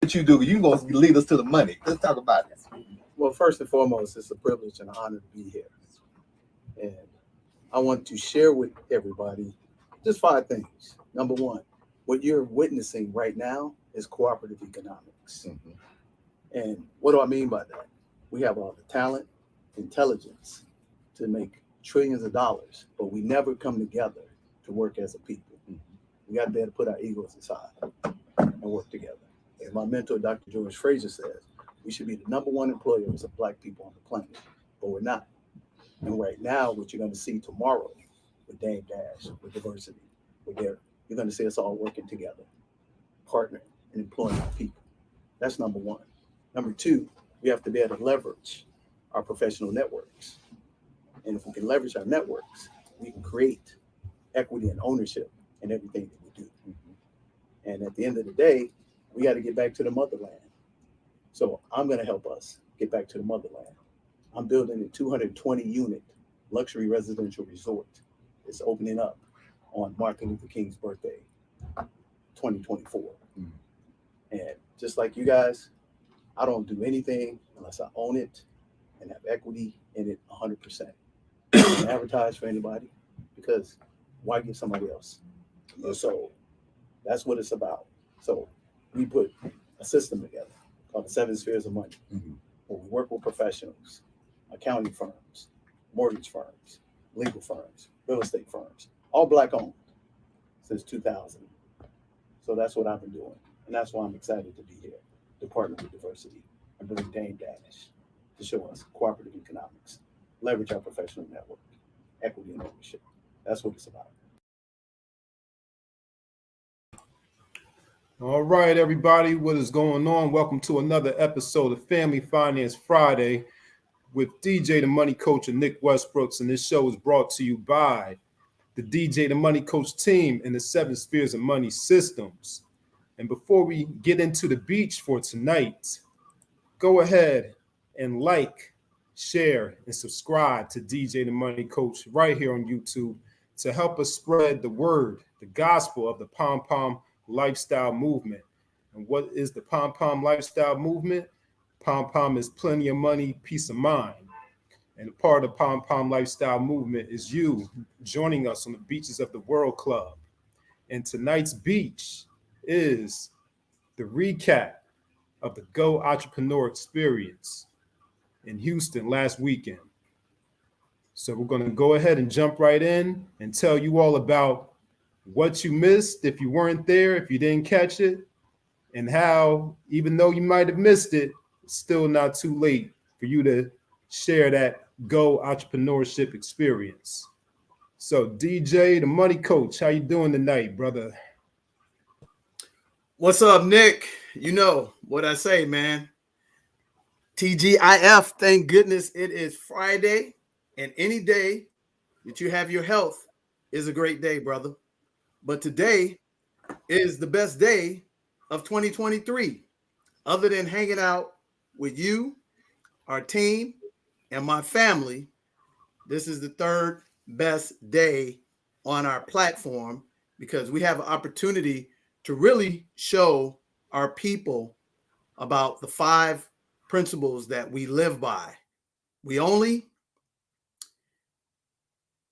What you do, you gonna lead us to the money. Let's talk about this. Well, first and foremost, it's a privilege and an honor to be here. And I want to share with everybody just 5 things. Number one, what you're witnessing right now is cooperative economics. And what do I mean by that? We have all the talent, intelligence to make trillions of dollars, but we never come together to work as a people. We got to be able to put our egos aside and work together. As my mentor, Dr. George Fraser, says, we should be the #1 employers of Black people on the planet, but we're not. And right now, what you're going to see tomorrow with Dame Dash, with diversity, with Derek, you're going to see us all working together, partnering and employing our people. That's number one. Number two, we have to be able to leverage our professional networks. And if we can leverage our networks, we can create equity and ownership in everything that we do. And at the end of the day, we got to get back to the motherland. So I'm going to help us get back to the motherland. I'm building a 220-unit luxury residential resort. It's opening up on Martin Luther King's birthday, 2024. And just like you guys, I don't do anything unless I own it and have equity in it 100%. I don't advertise for anybody because why give somebody else? And so that's what it's about. So we put a system together called the 7 Spheres of Money, where we work with professionals, accounting firms, mortgage firms, legal firms, real estate firms, all Black owned since 2000. So that's what I've been doing. And that's why I'm excited to be here, to partner with diversity and bring Dame Dash to show us cooperative economics, leverage our professional network, equity and ownership. That's what it's about. All right, everybody, what is going on? Welcome to another episode of Family Finance Friday with DJ the Money Coach and Nick Westbrooks. And this show is brought to you by the DJ the Money Coach team and the 7 Spheres of Money systems. And before we get into the beach for tonight, go ahead and like, share, and subscribe to DJ the Money Coach right here on YouTube to help us spread the word, the gospel of the P.O.M lifestyle movement. And what is the P.O.M lifestyle movement? P.O.M is plenty of money, peace of mind. And a part of the P.O.M lifestyle movement is you joining us on the beaches of the World Club. And tonight's beach is the recap of the Go Entrepreneur Experience in Houston last weekend. So we're going to go ahead and jump right in and tell you all about what you missed if you weren't there, if you didn't catch it, and how, even though you might have missed it, it's still not too late for you to share that Go Entrepreneurship experience. So DJ, the Money Coach, how you doing tonight, brother? What's up, Nick? You know what I say, man. TGIF, thank goodness it is Friday, and any day that you have your health is a great day, brother. But today is the best day of 2023. Other than hanging out with you, our team, and my family, this is the third best day on our platform because we have an opportunity to really show our people about the 5 principles that we live by. We only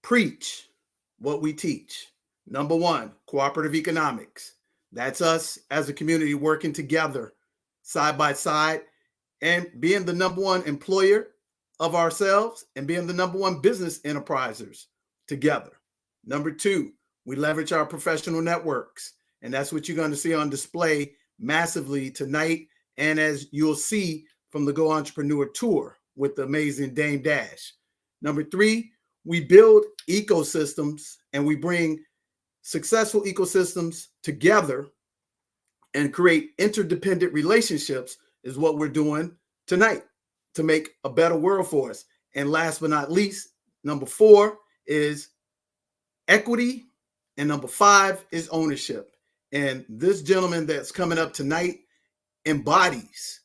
preach what we teach. Number 1, cooperative economics. That's us as a community working together side by side and being the #1 employer of ourselves and being the #1 business enterprisers together. Number 2, we leverage our professional networks. And that's what you're going to see on display massively tonight. And as you'll see from the Go Entrepreneur Tour with the amazing Dame Dash. Number 3, we build ecosystems and we bring successful ecosystems together and create interdependent relationships is what we're doing tonight to make a better world for us. And last but not least, number 4 is equity. And number 5 is ownership. And this gentleman that's coming up tonight embodies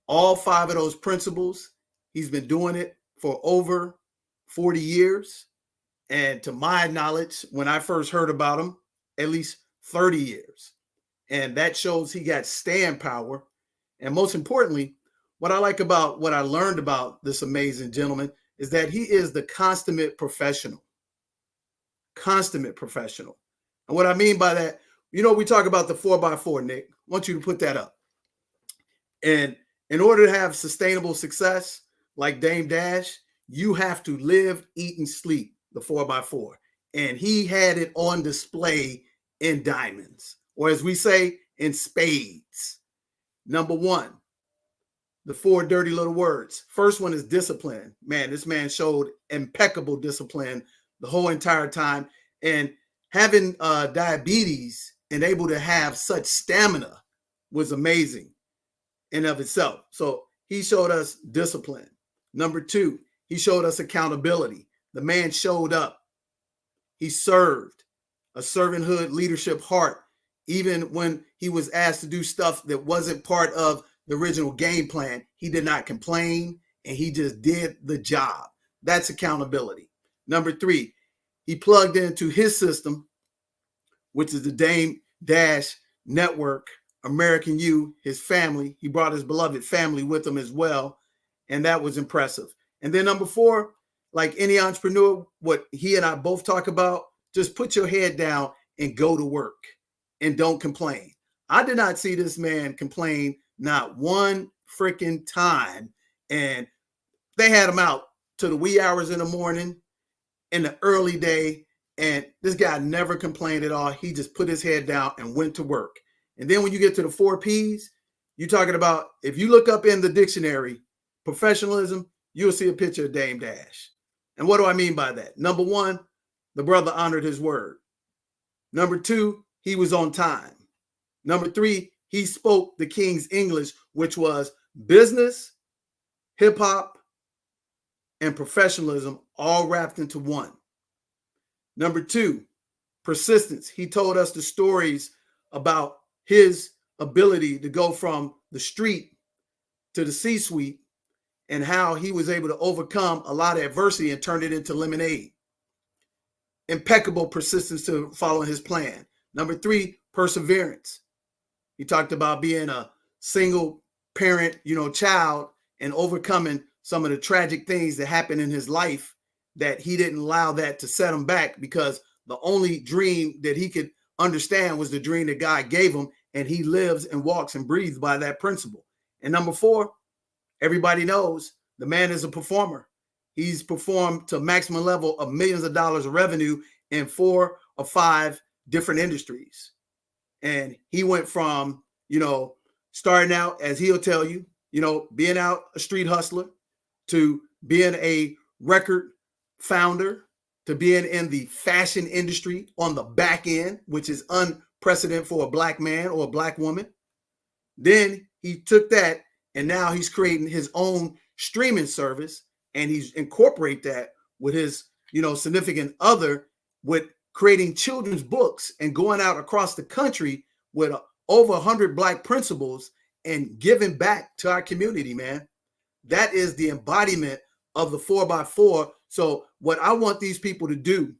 all 5 of those principles. He's been doing it for over 40 years. And to my knowledge, when I first heard about him, at least 30 years. and that shows he got staying power. And most importantly, what I like about what I learned about this amazing gentleman is that he is the consummate professional. Consummate professional. And what I mean by that, we talk about the 4x4, Nick. I want you to put that up. And in order to have sustainable success like Dame Dash, you have to live, eat, and sleep the 4x4. And he had it on display in diamonds, or as we say, in spades. Number one, the 4 dirty little words. First one is discipline. Man, this man showed impeccable discipline the whole entire time. And having diabetes and able to have such stamina was amazing in of itself. So he showed us discipline. Number 2, he showed us accountability. The man showed up. He served, a servanthood leadership heart, even when he was asked to do stuff that wasn't part of the original game plan. He did not complain, and he just did the job. That's accountability. Number 3, he plugged into his system, which is the Dame Dash Network, American You, his family. He brought his beloved family with him as well, and that was impressive. And then number 4, like any entrepreneur, what he and I both talk about, just put your head down and go to work and don't complain. I did not see this man complain not one freaking time. And they had him out to the wee hours in the morning, in the early day, and this guy never complained at all. He just put his head down and went to work. And then when you get to the 4 Ps, you're talking about, if you look up in the dictionary, professionalism, you'll see a picture of Dame Dash. And what do I mean by that? Number 1, the brother honored his word. Number 2, he was on time. Number 3, he spoke the King's English, which was business, hip hop, and professionalism all wrapped into one. Number 2, persistence. He told us the stories about his ability to go from the street to the C-suite and how he was able to overcome a lot of adversity and turn it into lemonade. Impeccable persistence to follow his plan. Number 3, perseverance. He talked about being a single parent, child, and overcoming some of the tragic things that happened in his life, that he didn't allow that to set him back, because the only dream that he could understand was the dream that God gave him, and he lives and walks and breathes by that principle. And number 4, everybody knows the man is a performer. He's performed to a maximum level of millions of dollars of revenue in 4 or 5 different industries. And he went from, starting out, as he'll tell you, being out a street hustler, to being a record founder, to being in the fashion industry on the back end, which is unprecedented for a black man or a black woman. Then he took that, and now he's creating his own streaming service, and he's incorporate that with his, significant other, with creating children's books and going out across the country with over 100 Black principals and giving back to our community, man. That is the embodiment of the 4x4. So what I want these people to do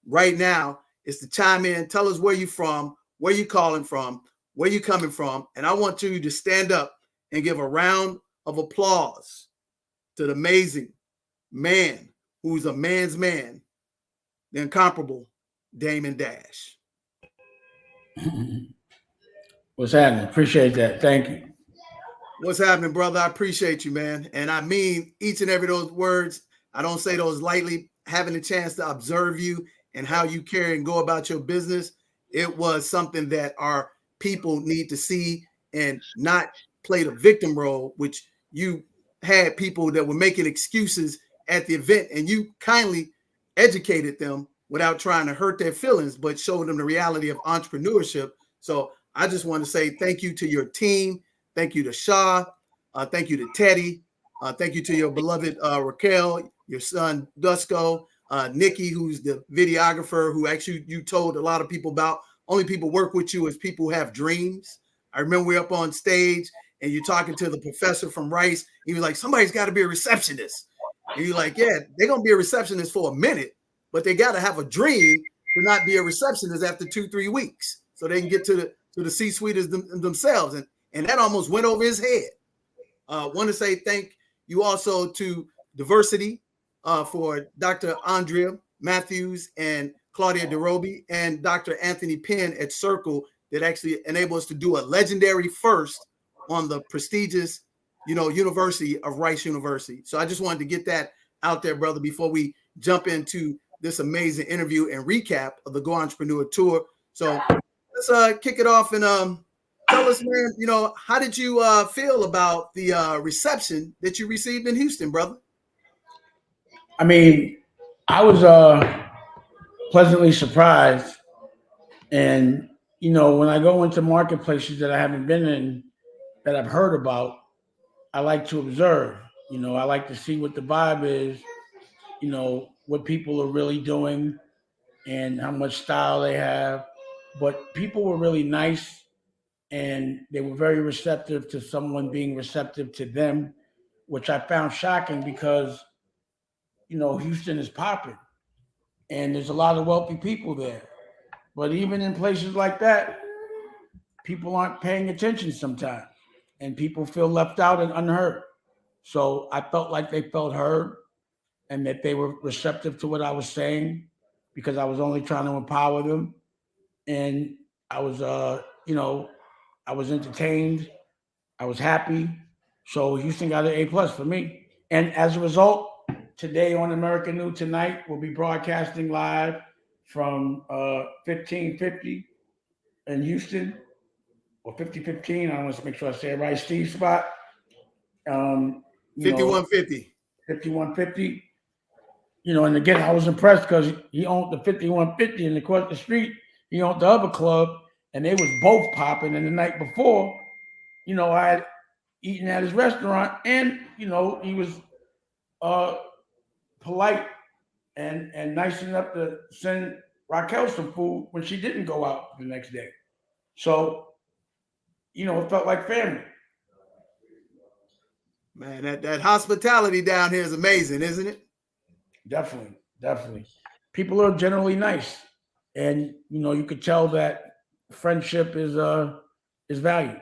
right now is to chime in, tell us where you're from, where you calling from, where you coming from. And I want you to stand up and give a round of applause to the amazing man who's a man's man, the incomparable Damon Dash. What's happening? Appreciate that. Thank you. What's happening, brother? I appreciate you, man. And I mean each and every those words. I don't say those lightly. Having a chance to observe you and how you carry and go about your business, it was something that our people need to see and not play the victim role, which you had people that were making excuses at the event, and you kindly educated them without trying to hurt their feelings, but showed them the reality of entrepreneurship. So I just want to say thank you to your team. Thank you to Shaw. Thank you to Teddy. Thank you to your beloved Raquel, your son Dusko, Nikki, who's the videographer, who actually you told a lot of people about. Only people work with you as people who have dreams. I remember we were up on stage and you're talking to the professor from Rice. He was like, somebody's got to be a receptionist. And you're like, yeah, they're going to be a receptionist for a minute, but they got to have a dream to not be a receptionist after 2-3 weeks, so they can get to to the C-suite themselves, and that almost went over his head. Want to say thank you also to Diversity for Dr. Andrea Matthews and Claudia DeRoby and Dr. Anthony Penn at Circle that actually enabled us to do a legendary first on the prestigious, University of Rice University. So I just wanted to get that out there, brother, before we jump into this amazing interview and recap of the Go Entrepreneur Tour. So let's kick it off and tell us, man, how did you feel about the reception that you received in Houston, brother? I mean, I was pleasantly surprised. And, when I go into marketplaces that I haven't been in, that I've heard about, I like to observe. I like to see what the vibe is, what people are really doing and how much style they have. But people were really nice, and they were very receptive to someone being receptive to them, which I found shocking because, Houston is popping and there's a lot of wealthy people there. But even in places like that, people aren't paying attention sometimes, and people feel left out and unheard. So I felt like they felt heard and that they were receptive to what I was saying because I was only trying to empower them. And I was, I was entertained. I was happy. So Houston got an A+ for me. And as a result, today on American New Tonight, we'll be broadcasting live from 1550 in Houston, or 5015. I want to make sure I say it right. Steve spot. 5150. 5150. And again, I was impressed because he owned the 5150, and across the street, he owned the other club, and they was both popping. And the night before, I had eaten at his restaurant, and he was polite and nice enough to send Raquel some food when she didn't go out the next day. So, it felt like family. Man, that hospitality down here is amazing, isn't it? Definitely. People are generally nice, and you could tell that friendship is valued.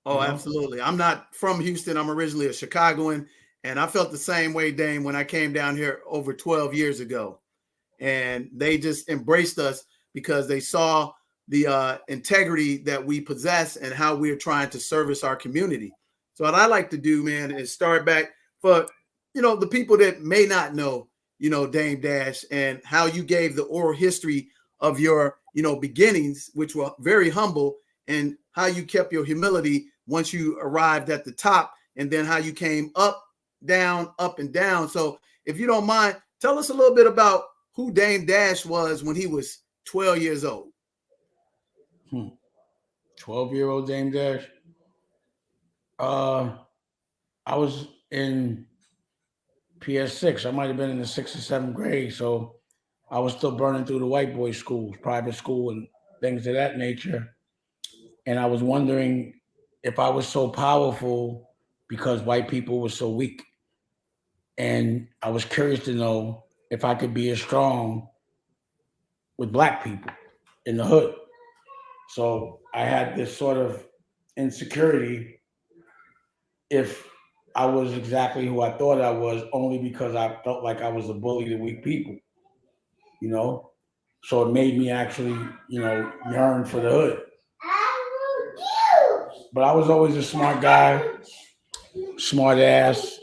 Oh, absolutely. I'm not from Houston. I'm originally a Chicagoan, and I felt the same way, Dame, when I came down here over 12 years ago. And they just embraced us because they saw the integrity that we possess and how we're trying to service our community. So what I like to do, man, is start back for, the people that may not know, Dame Dash, and how you gave the oral history of your, beginnings, which were very humble, and how you kept your humility once you arrived at the top, and then how you came up, down, up, and down. So if you don't mind, tell us a little bit about who Dame Dash was when he was 12 years old. 12-year-old Dame Dash. I was in PS6. I might have been in the 6th or 7th grade. So I was still burning through the white boy schools, private school, and things of that nature. And I was wondering if I was so powerful because white people were so weak. And I was curious to know if I could be as strong with black people in the hood. So I had this sort of insecurity if I was exactly who I thought I was, only because I felt like I was a bully to weak people, So it made me actually, yearn for the hood. But I was always a smart guy, smart ass.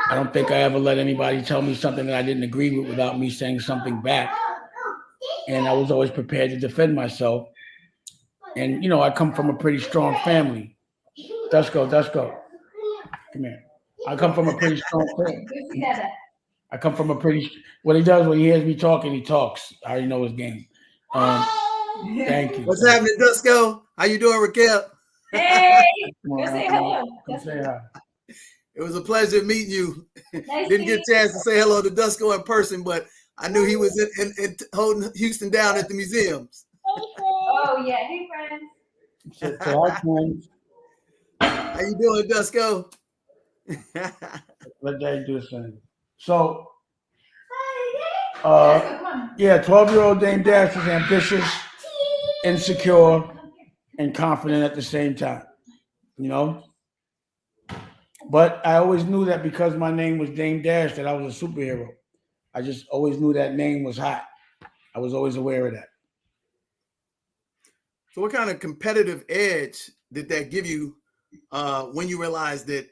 I don't think I ever let anybody tell me something that I didn't agree with without me saying something back. And I was always prepared to defend myself. And, I come from a pretty strong family. Dusko. Come here. I come from a pretty strong family. What he does when he hears me talking, he talks. I already know his game. Thank you. What's happening, Dusko? How you doing, Raquel? Hey, Say hello. Come say hi. It was a pleasure meeting you. Didn't get a chance to say hello to Dusko in person, but I knew he was in holding Houston down at the museums. Oh yeah, hey friends. So our friends. How you doing, Dusko? Let Daddy do something. So, 12-year-old Dame Dash was ambitious, insecure, and confident at the same time, you know. But I always knew that because my name was Dame Dash that I was a superhero. I just always knew that name was hot. I was always aware of that. So what kind of competitive edge did that give you when you realized that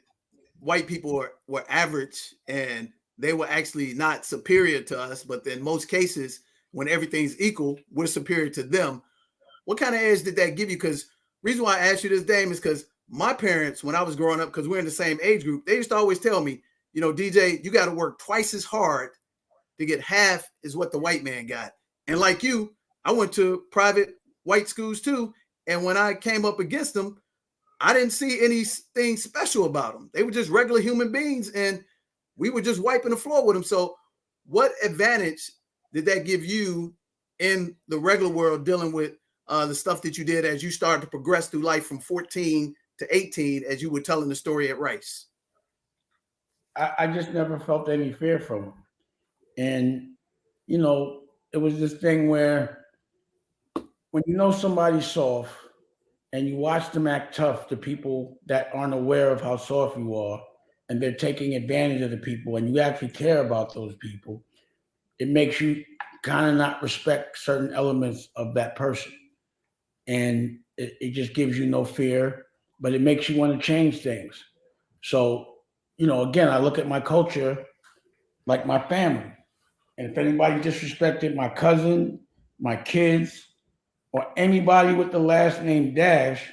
white people were average and they were actually not superior to us, but in most cases, when everything's equal, we're superior to them? What kind of edge did that give you? Because reason why I asked you this, Dame, is because my parents, when I was growing up, because we're in the same age group, they used to always tell me, you know, DJ, you got to work twice as hard to get half is what the white man got. And like you, I went to private white schools too. And when I came up against them, I didn't see anything special about them. They were just regular human beings and we were just wiping the floor with them. So what advantage did that give you in the regular world dealing with the stuff that you did as you started to progress through life from 14 to 18, as you were telling the story at Rice? I just never felt any fear from them. And, you know, it was this thing where when you know somebody's soft and you watch them act tough to people that aren't aware of how soft you are, and they're taking advantage of the people, and you actually care about those people, it makes you kind of not respect certain elements of that person. And it just gives you no fear, but it makes you want to change things. So, you know, again, I look at my culture like my family. And if anybody disrespected my cousin, my kids, or anybody with the last name Dash,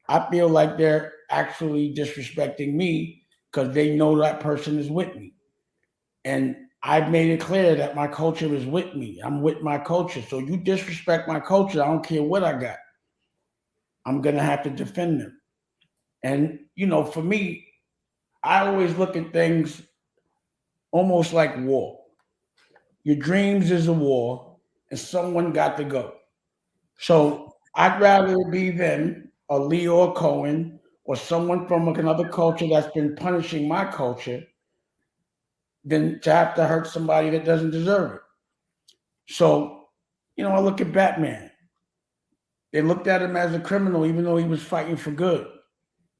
I feel like they're actually disrespecting me because they know that person is with me. And I've made it clear that my culture is with me. I'm with my culture. So you disrespect my culture, I don't care what I got. I'm going to have to defend them. And, you know, for me, I always look at things almost like war. Your dreams is a war, and someone got to go. So I'd rather be them, a Leo Cohen, or someone from another culture that's been punishing my culture than to have to hurt somebody that doesn't deserve it. So, you know, I look at Batman. They looked at him as a criminal, even though he was fighting for good.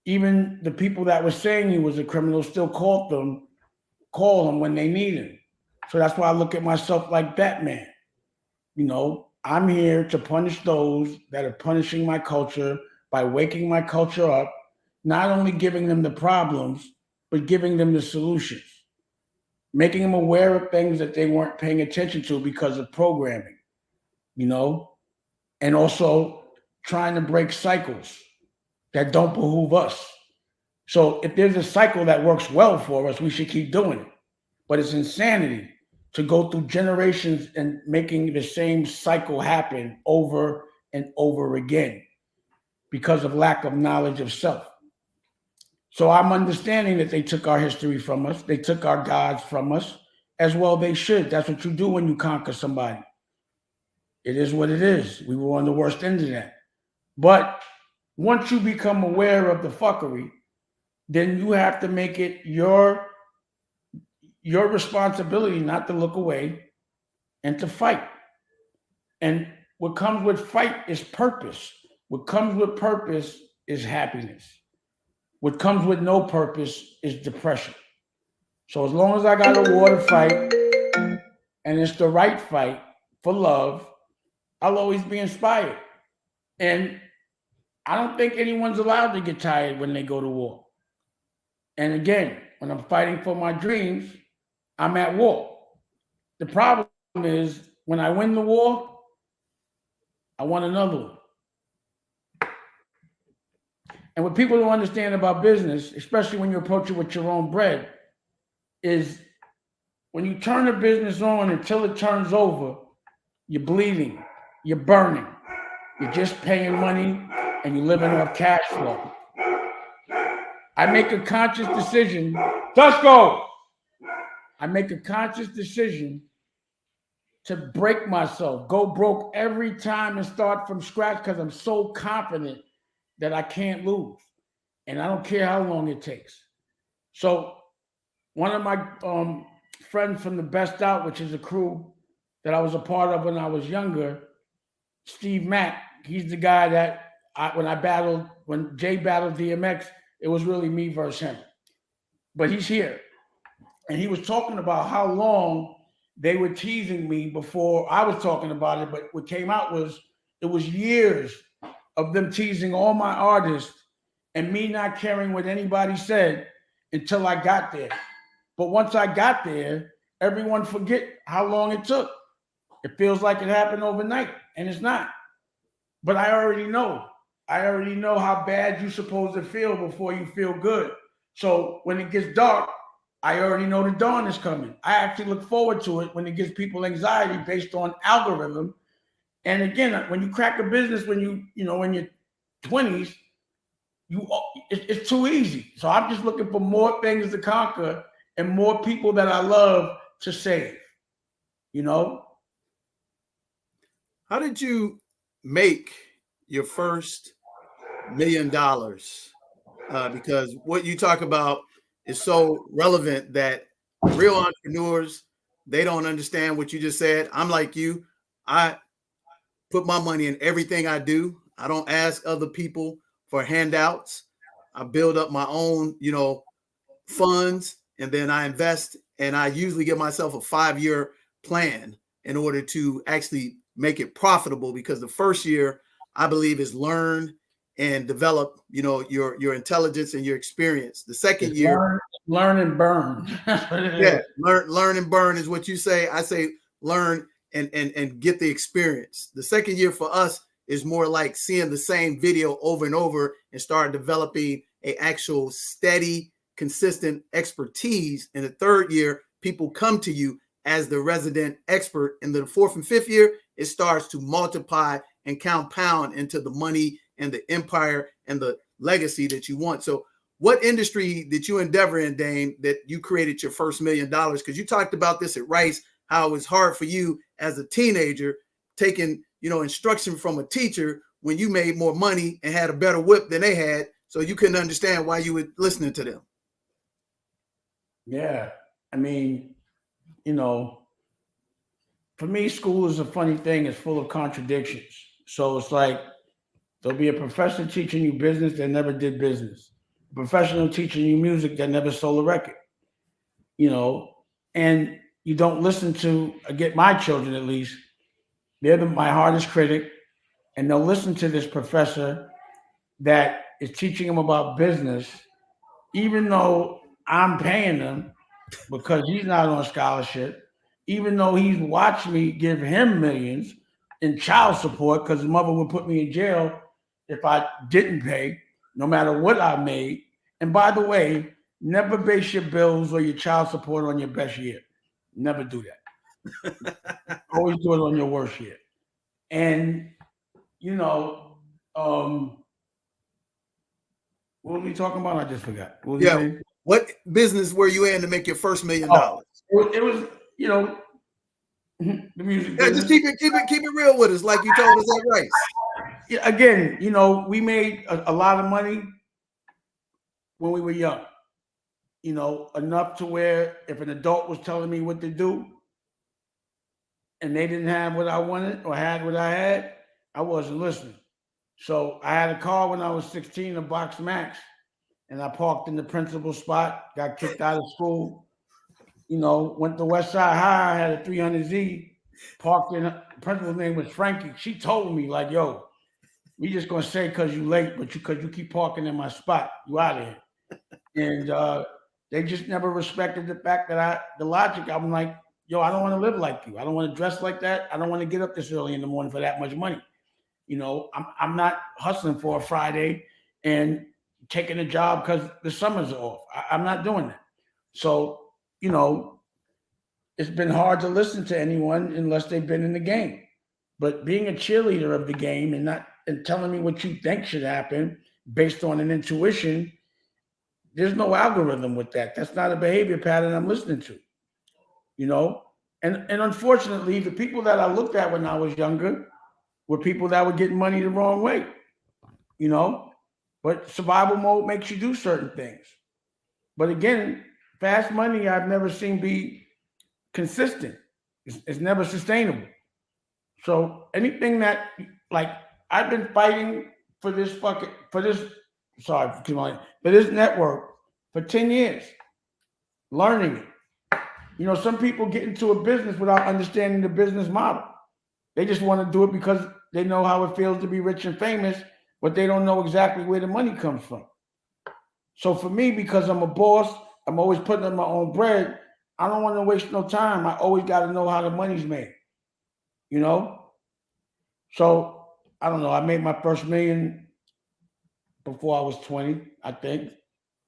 Even the people that were saying he was a criminal still call him when they need him. So that's why I look at myself like Batman. You know, I'm here to punish those that are punishing my culture by waking my culture up, not only giving them the problems, but giving them the solutions, making them aware of things that they weren't paying attention to because of programming, you know, and also trying to break cycles that don't behoove us. So if there's a cycle that works well for us, we should keep doing it. But it's insanity to go through generations and making the same cycle happen over and over again because of lack of knowledge of self. So I'm understanding that they took our history from us. They took our gods from us as well. They should. That's what you do when you conquer somebody. It is what it is. We were on the worst end of that. But once you become aware of the fuckery, then you have to make it your responsibility not to look away and to fight. And what comes with fight is purpose. What comes with purpose is happiness. What comes with no purpose is depression. So as long as I got a war to fight and it's the right fight for love, I'll always be inspired. And I don't think anyone's allowed to get tired when they go to war. And again, when I'm fighting for my dreams, I'm at war. The problem is when I win the war, I want another one. And what people don't understand about business, especially when you approach it with your own bread, is when you turn a business on until it turns over, you're bleeding, you're burning, you're just paying money and you're living off cash flow. I make a conscious decision. Dusko! I make a conscious decision to break myself, go broke every time and start from scratch because I'm so confident that I can't lose. And I don't care how long it takes. So one of my friends from the Best Out, which is a crew that I was a part of when I was younger, Steve Mack, he's the guy that when Jay battled DMX, it was really me versus him. But he's here. And he was talking about how long they were teasing me before I was talking about it. But what came out was it was years of them teasing all my artists and me not caring what anybody said until I got there. But once I got there, everyone forget how long it took. It feels like it happened overnight, and it's not. But I already know. I already know how bad you're supposed to feel before you feel good. So when it gets dark, I already know the dawn is coming. I actually look forward to it when it gives people anxiety based on algorithm. And again, when you crack a business, when in your 20s, it's too easy. So I'm just looking for more things to conquer and more people that I love to save. How did you make your first $1 million? Because what you talk about is so relevant that real entrepreneurs, they don't understand what you just said. I'm like you. I put my money in everything I do. I don't ask other people for handouts. I build up my own, funds, and then I invest, and I usually give myself a 5-year plan in order to actually make it profitable, because the first year, I believe, is learn and develop, your intelligence and your experience. The second year, learn and burn. Yeah, learn and burn is what you say. I say learn and get the experience. The second year for us is more like seeing the same video over and over and start developing a actual steady, consistent expertise. In the third year, people come to you as the resident expert. In the fourth and fifth year, it starts to multiply and compound into the money and the empire and the legacy that you want. So what industry did you endeavor in, Dame, that you created your first $1 million? Because you talked about this at Rice, how it was hard for you as a teenager taking, instruction from a teacher when you made more money and had a better whip than they had. So you couldn't understand why you were listening to them. Yeah. I mean, for me, school is a funny thing. It's full of contradictions. So it's like there'll be a professor teaching you business that never did business, a professional teaching you music that never sold a record, and you don't listen to, get my children at least, they're my hardest critic, and they'll listen to this professor that is teaching them about business, even though I'm paying them because he's not on scholarship, even though he's watched me give him millions in child support because his mother would put me in jail if I didn't pay, no matter what I made. And by the way, never base your bills or your child support on your best year. Never do that. Always do it on your worst year. And, what were we talking about? I just forgot. What was What business were you in to make your first $1 million? It was, the music. Yeah, just keep it real with us, like you told us at Rice. Yeah, again, we made a lot of money when we were young. Enough to where if an adult was telling me what to do and they didn't have what I wanted or had what I had, I wasn't listening. So I had a car when I was 16, a Box Max, and I parked in the principal's spot, got kicked out of school, went to West Side High, I had a 300Z, parked in, the principal's name was Frankie. She told me, like, yo, we just gonna say because you late, but because you keep parking in my spot, you out of here. And they just never respected the fact that the logic. I'm like, yo, I don't want to live like you. I don't want to dress like that. I don't want to get up this early in the morning for that much money. I'm not hustling for a Friday and taking a job because the summers are off. I'm not doing that. So, it's been hard to listen to anyone unless they've been in the game. But being a cheerleader of the game and telling me what you think should happen based on an intuition, there's no algorithm with that. That's not a behavior pattern I'm listening to. And unfortunately, the people that I looked at when I was younger were people that were getting money the wrong way, but survival mode makes you do certain things. But again, fast money I've never seen be consistent. It's never sustainable. So anything that, like, I've been fighting for this network for 10 years, learning it. You know, some people get into a business without understanding the business model. They just want to do it because they know how it feels to be rich and famous, but they don't know exactly where the money comes from. So for me, because I'm a boss, I'm always putting in my own bread. I don't want to waste no time. I always got to know how the money's made, you know? So I don't know. I made my first million before I was 20, I think.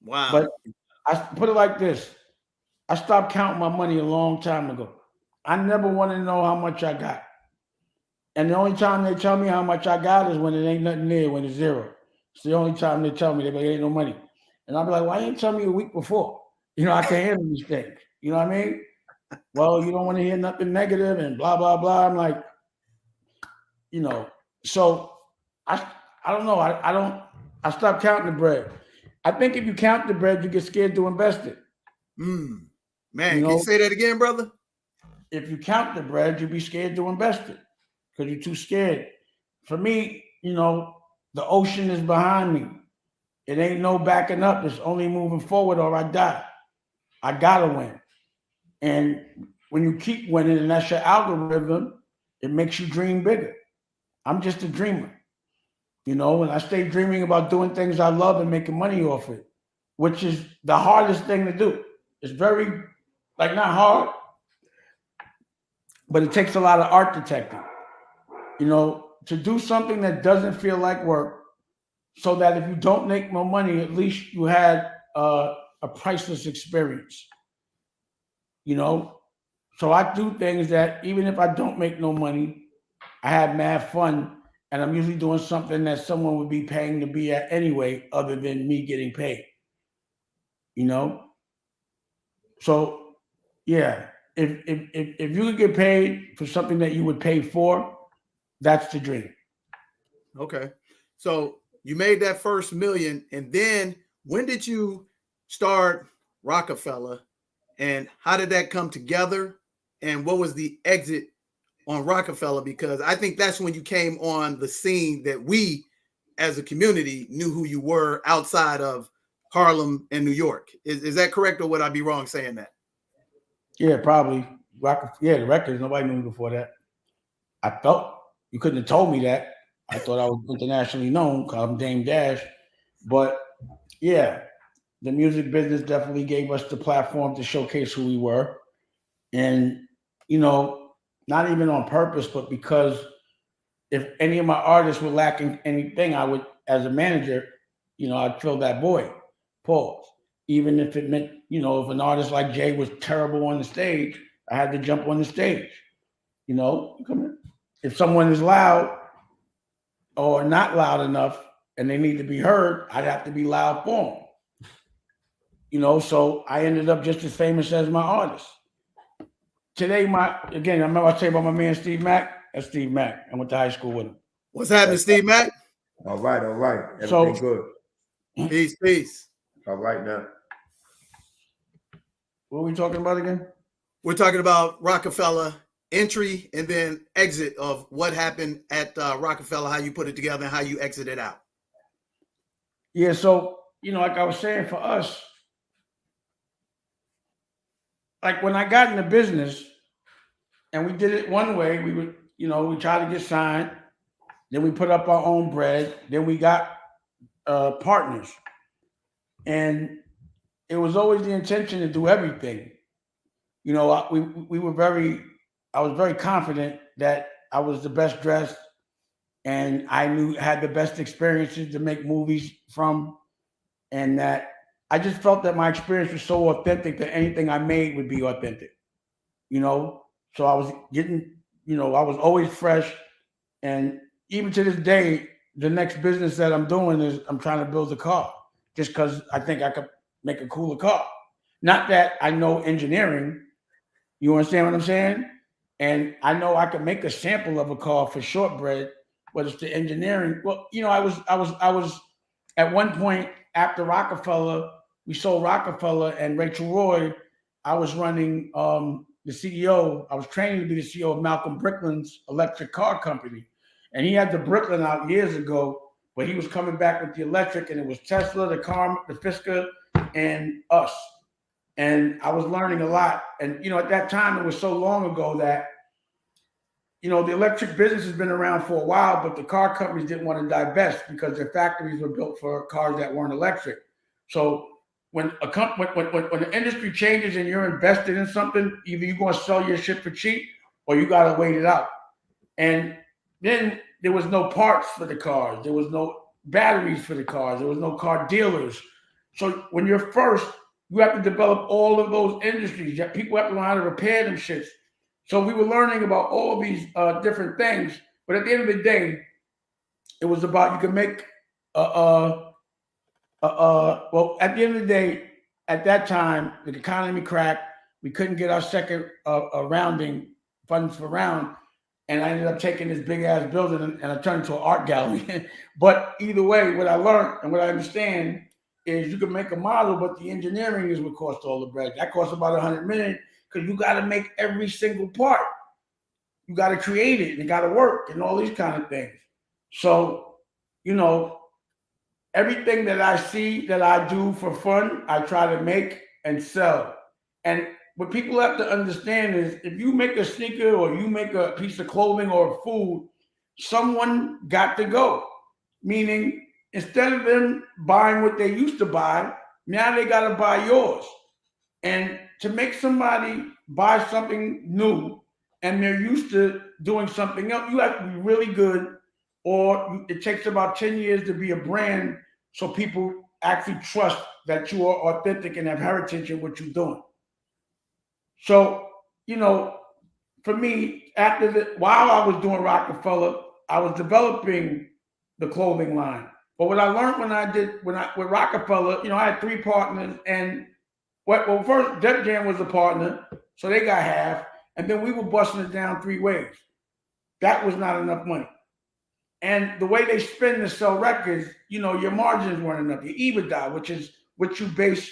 Wow. But I put it like this. I stopped counting my money a long time ago. I never want to know how much I got. And the only time they tell me how much I got is when it ain't nothing there, when it's zero. It's the only time they tell me there ain't no money. And I'll be like, why you ain't tell me a week before? You know, I can't handle these things. You know what I mean? Well, you don't want to hear nothing negative and blah, blah, blah. I'm like, you know, so I don't know. I stopped counting the bread. I think if you count the bread, you get scared to invest it. Man, You know, can you say that again, brother? if you count the bread, you'd be scared to invest it because you're too scared. For me, you know, the ocean is behind me. It ain't no backing up. It's only moving forward or I die. I gotta win. And when you keep winning and that's your algorithm, it makes you dream bigger. I'm just a dreamer, you know, and I stay dreaming about doing things I love and making money off it, which is the hardest thing to do. It's very, like, not hard, but it takes a lot of architecting, you know, to do something that doesn't feel like work, so that if you don't make more money, at least you had a priceless experience, you know. So I do things that even if I don't make no money, I have mad fun, and I'm usually doing something that someone would be paying to be at anyway, other than me getting paid, you know. So yeah, if you could get paid for something that you would pay for, that's the dream. Okay. So you made that first million. And then when did you start Rockefeller? And how did that come together? And what was the exit on Rockefeller? Because I think that's when you came on the scene that we as a community knew who you were outside of Harlem and New York. Is that correct, or would I be wrong saying that? Yeah, probably. The records, nobody knew me before that. I felt you couldn't have told me that. I thought I was internationally known because I'm Dame Dash. But yeah, the music business definitely gave us the platform to showcase who we were. And, you know, not even on purpose, but because if any of my artists were lacking anything, I would, as a manager, you know, I'd fill that void. Pause. Even if it meant, you know, if an artist like Jay was terrible on the stage, I had to jump on the stage. You know, come here. If someone is loud or not loud enough and they need to be heard, I'd have to be loud for them. You know, so I ended up just as famous as my artist. Today, I remember I tell you about my man Steve Mack. That's Steve Mack. I went to high school with him. What's happening, Steve Mack? All right. Everything So- good. Peace. All right now. What are we talking about again? We're talking about Rockefeller entry and then exit of what happened at Rockefeller, how you put it together and how you exited out. Yeah, so, you know, like I was saying, for us, like when I got in the business and we did it one way, we would, you know, we tried to get signed, then we put up our own bread, then we got partners. And it was always the intention to do everything. You know, I was very confident that I was the best dressed and I had the best experiences to make movies from, and that I just felt that my experience was so authentic that anything I made would be authentic, you know? So I was getting, you know, I was always fresh. And even to this day, the next business that I'm doing is I'm trying to build a car just because I think I could make a cooler car. Not that I know engineering, you understand what I'm saying? And I know I could make a sample of a car for shortbread, but it's the engineering. Well, you know, I was at one point after Rockefeller, we sold Rockefeller and Rachel Roy. I was running the CEO. I was training to be the CEO of Malcolm Bricklin's electric car company. And he had the Bricklin out years ago, but he was coming back with the electric, and it was Tesla, the Fisker, and us. And I was learning a lot. And, at that time, it was so long ago that, the electric business has been around for a while, but the car companies didn't want to divest because their factories were built for cars that weren't electric. So when the industry changes and you're invested in something, either you're going to sell your shit for cheap or you got to wait it out. And then there was no parts for the cars. There was no batteries for the cars. There was no car dealers. So when you're first, you have to develop all of those industries. People have to learn how to repair them shits. So we were learning about all these different things. But at the end of the day, it was about you can make well, at the end of the day, at that time, the economy cracked. We couldn't get our second rounding funds for round. And I ended up taking this big ass building and I turned it into an art gallery. But either way, what I learned and what I understand is you can make a model, but the engineering is what costs all the bread. That costs about $100 million because you got to make every single part. You got to create it and it got to work and all these kind of things. So, everything that I see that I do for fun, I try to make and sell. And what people have to understand is if you make a sneaker or you make a piece of clothing or food, someone got to go. Meaning, instead of them buying what they used to buy, now they got to buy yours. And to make somebody buy something new and they're used to doing something else, you have to be really good, or it takes about 10 years to be a brand so people actually trust that you are authentic and have heritage in what you're doing. So, for me, while I was doing Rockefeller, I was developing the clothing line. But what I learned with Rockefeller, I had 3 partners, and first Def Jam was a partner, so they got half, and then we were busting it down 3 ways. That was not enough money. And the way they spend to sell records, your margins weren't enough. Your EBITDA, which is what you base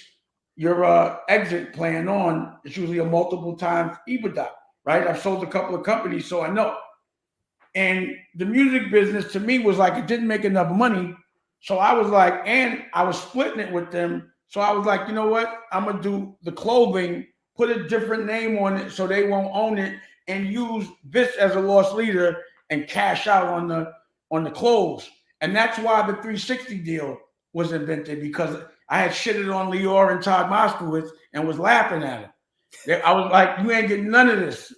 your exit plan on, it's usually a multiple times EBITDA, right? I've sold a couple of companies, so I know. And the music business to me was like, it didn't make enough money. So I was like, and I was splitting it with them. So I was like, you know what? I'm going to do the clothing, put a different name on it so they won't own it, and use this as a loss leader and cash out on the clothes. And that's why the 360 deal was invented, because I had shitted on Lior and Todd Moskowitz and was laughing at him. I was like, you ain't getting none of this.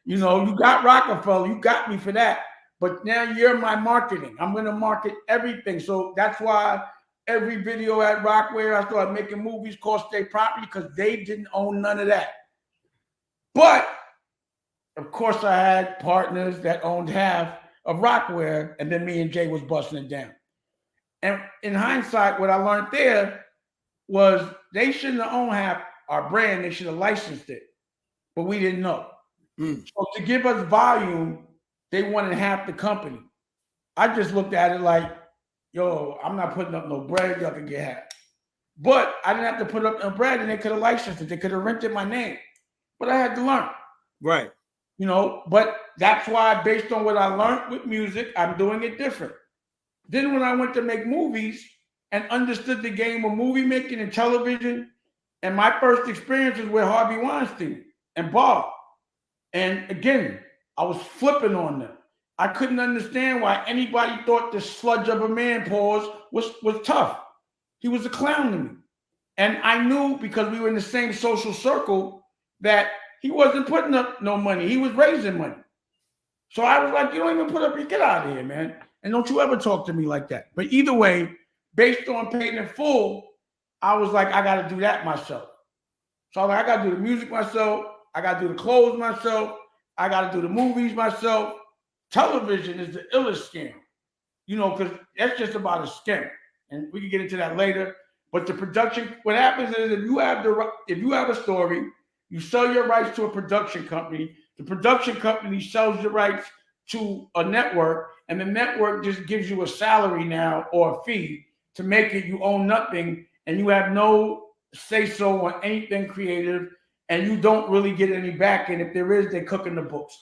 You got Rockefeller, you got me for that. But now you're my marketing. I'm going to market everything. So that's why every video at Rockware, I started making movies, cost their property, because they didn't own none of that. But, of course, I had partners that owned half of Rockware, and then me and Jay was busting it down. And in hindsight, what I learned there was they shouldn't have owned half our brand. They should have licensed it. But we didn't know. So to give us volume, they wanted half the company. I just looked at it like, yo, I'm not putting up no bread. Y'all can get half. But I didn't have to put up no bread, and they could have licensed it. They could have rented my name. But I had to learn. Right. But that's why, based on what I learned with music, I'm doing it different. Then when I went to make movies and understood the game of movie making and television, and my first experience was with Harvey Weinstein and Bob. And again, I was flipping on them. I couldn't understand why anybody thought this sludge of a man pause was tough. He was a clown to me. And I knew, because we were in the same social circle, that he wasn't putting up no money. He was raising money. So I was like, you don't even put up your, get out of here, man. And don't you ever talk to me like that. But either way, based on paid in full, I was like, I got to do that myself. So I was like, I got to do the music myself. I got to do the clothes myself. I got to do the movies myself. Television is the illest scam, because that's just about a scam. And we can get into that later. But the production, what happens is if you have a story, you sell your rights to a production company. The production company sells your rights to a network, and the network just gives you a salary now or a fee to make it. You own nothing, and you have no say-so on anything creative, and you don't really get any back. And if there is, they cook in the books.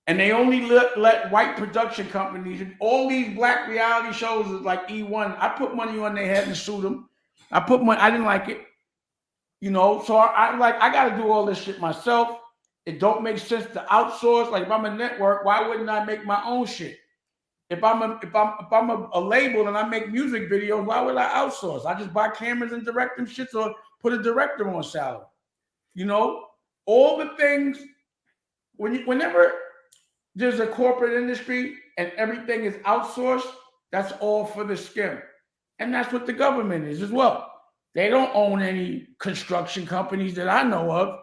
And they only let white production companies and all these black reality shows is like E1. I put money on their head and sue them. I didn't like it. You know, so I got to do all this shit myself. It don't make sense to outsource. Like if I'm a network, why wouldn't I make my own shit? If I'm a label and I make music videos, why would I outsource? I just buy cameras and direct them shits or put a director on salary. You know, all the things whenever there's a corporate industry and everything is outsourced, that's all for the skim. And that's what the government is as well. They don't own any construction companies that I know of.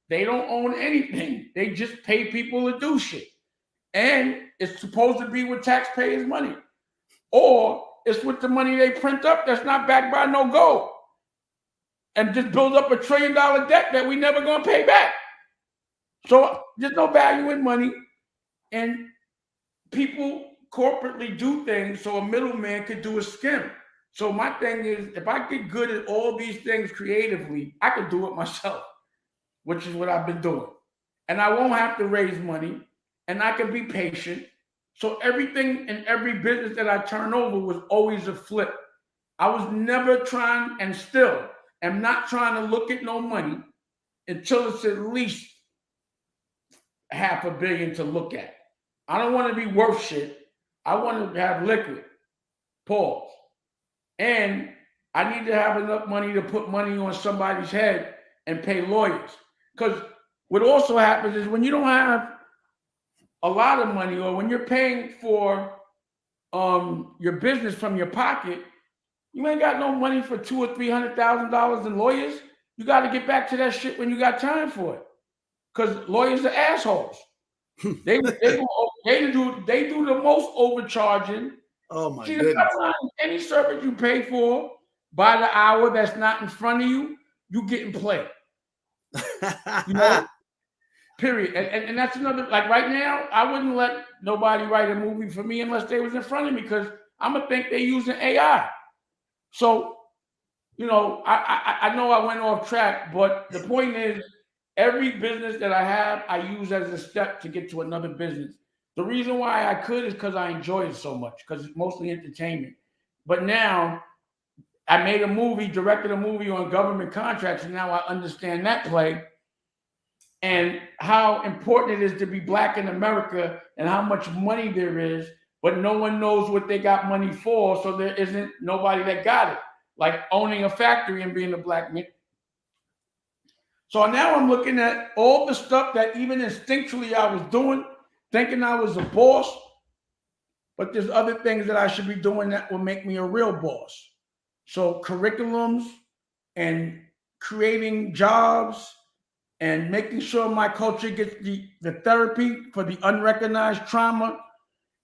They don't own anything. They just pay people to do shit. And it's supposed to be with taxpayers' money. Or it's with the money they print up that's not backed by no gold. And just build up $1 trillion debt that we never gonna pay back. So there's no value in money. And people corporately do things so a middleman could do a skim. So my thing is, if I get good at all these things creatively, I could do it myself, which is what I've been doing. And I won't have to raise money, and I can be patient. So everything in every business that I turn over was always a flip. I was never trying, and still am not trying to look at no money until it's at least $500 million to look at. I don't want to be worth shit. I want to have liquid. Pause. And I need to have enough money to put money on somebody's head and pay lawyers. Because what also happens is when you don't have a lot of money, or when you're paying for your business from your pocket, you ain't got no money for $200,000 or $300,000 in lawyers. You got to get back to that shit when you got time for it. Because lawyers are assholes. They do the most overcharging. Oh my goodness. Any service you pay for by the hour that's not in front of you, you getting played. You know? Period. And that's another, like right now, I wouldn't let nobody write a movie for me unless they was in front of me, because I'm gonna think they're using AI. So, you know, I know I went off track, but the point is, every business that I have, I use as a step to get to another business. The reason why I could is because I enjoy it so much, because it's mostly entertainment. But now I made a movie, directed a movie on government contracts, and now I understand that play and how important it is to be black in America and how much money there is, but no one knows what they got money for, so there isn't nobody that got it. Like owning a factory and being a black man. So now I'm looking at all the stuff that even instinctually I was doing, thinking I was a boss, but there's other things that I should be doing that will make me a real boss. So curriculums and creating jobs and making sure my culture gets the therapy for the unrecognized trauma,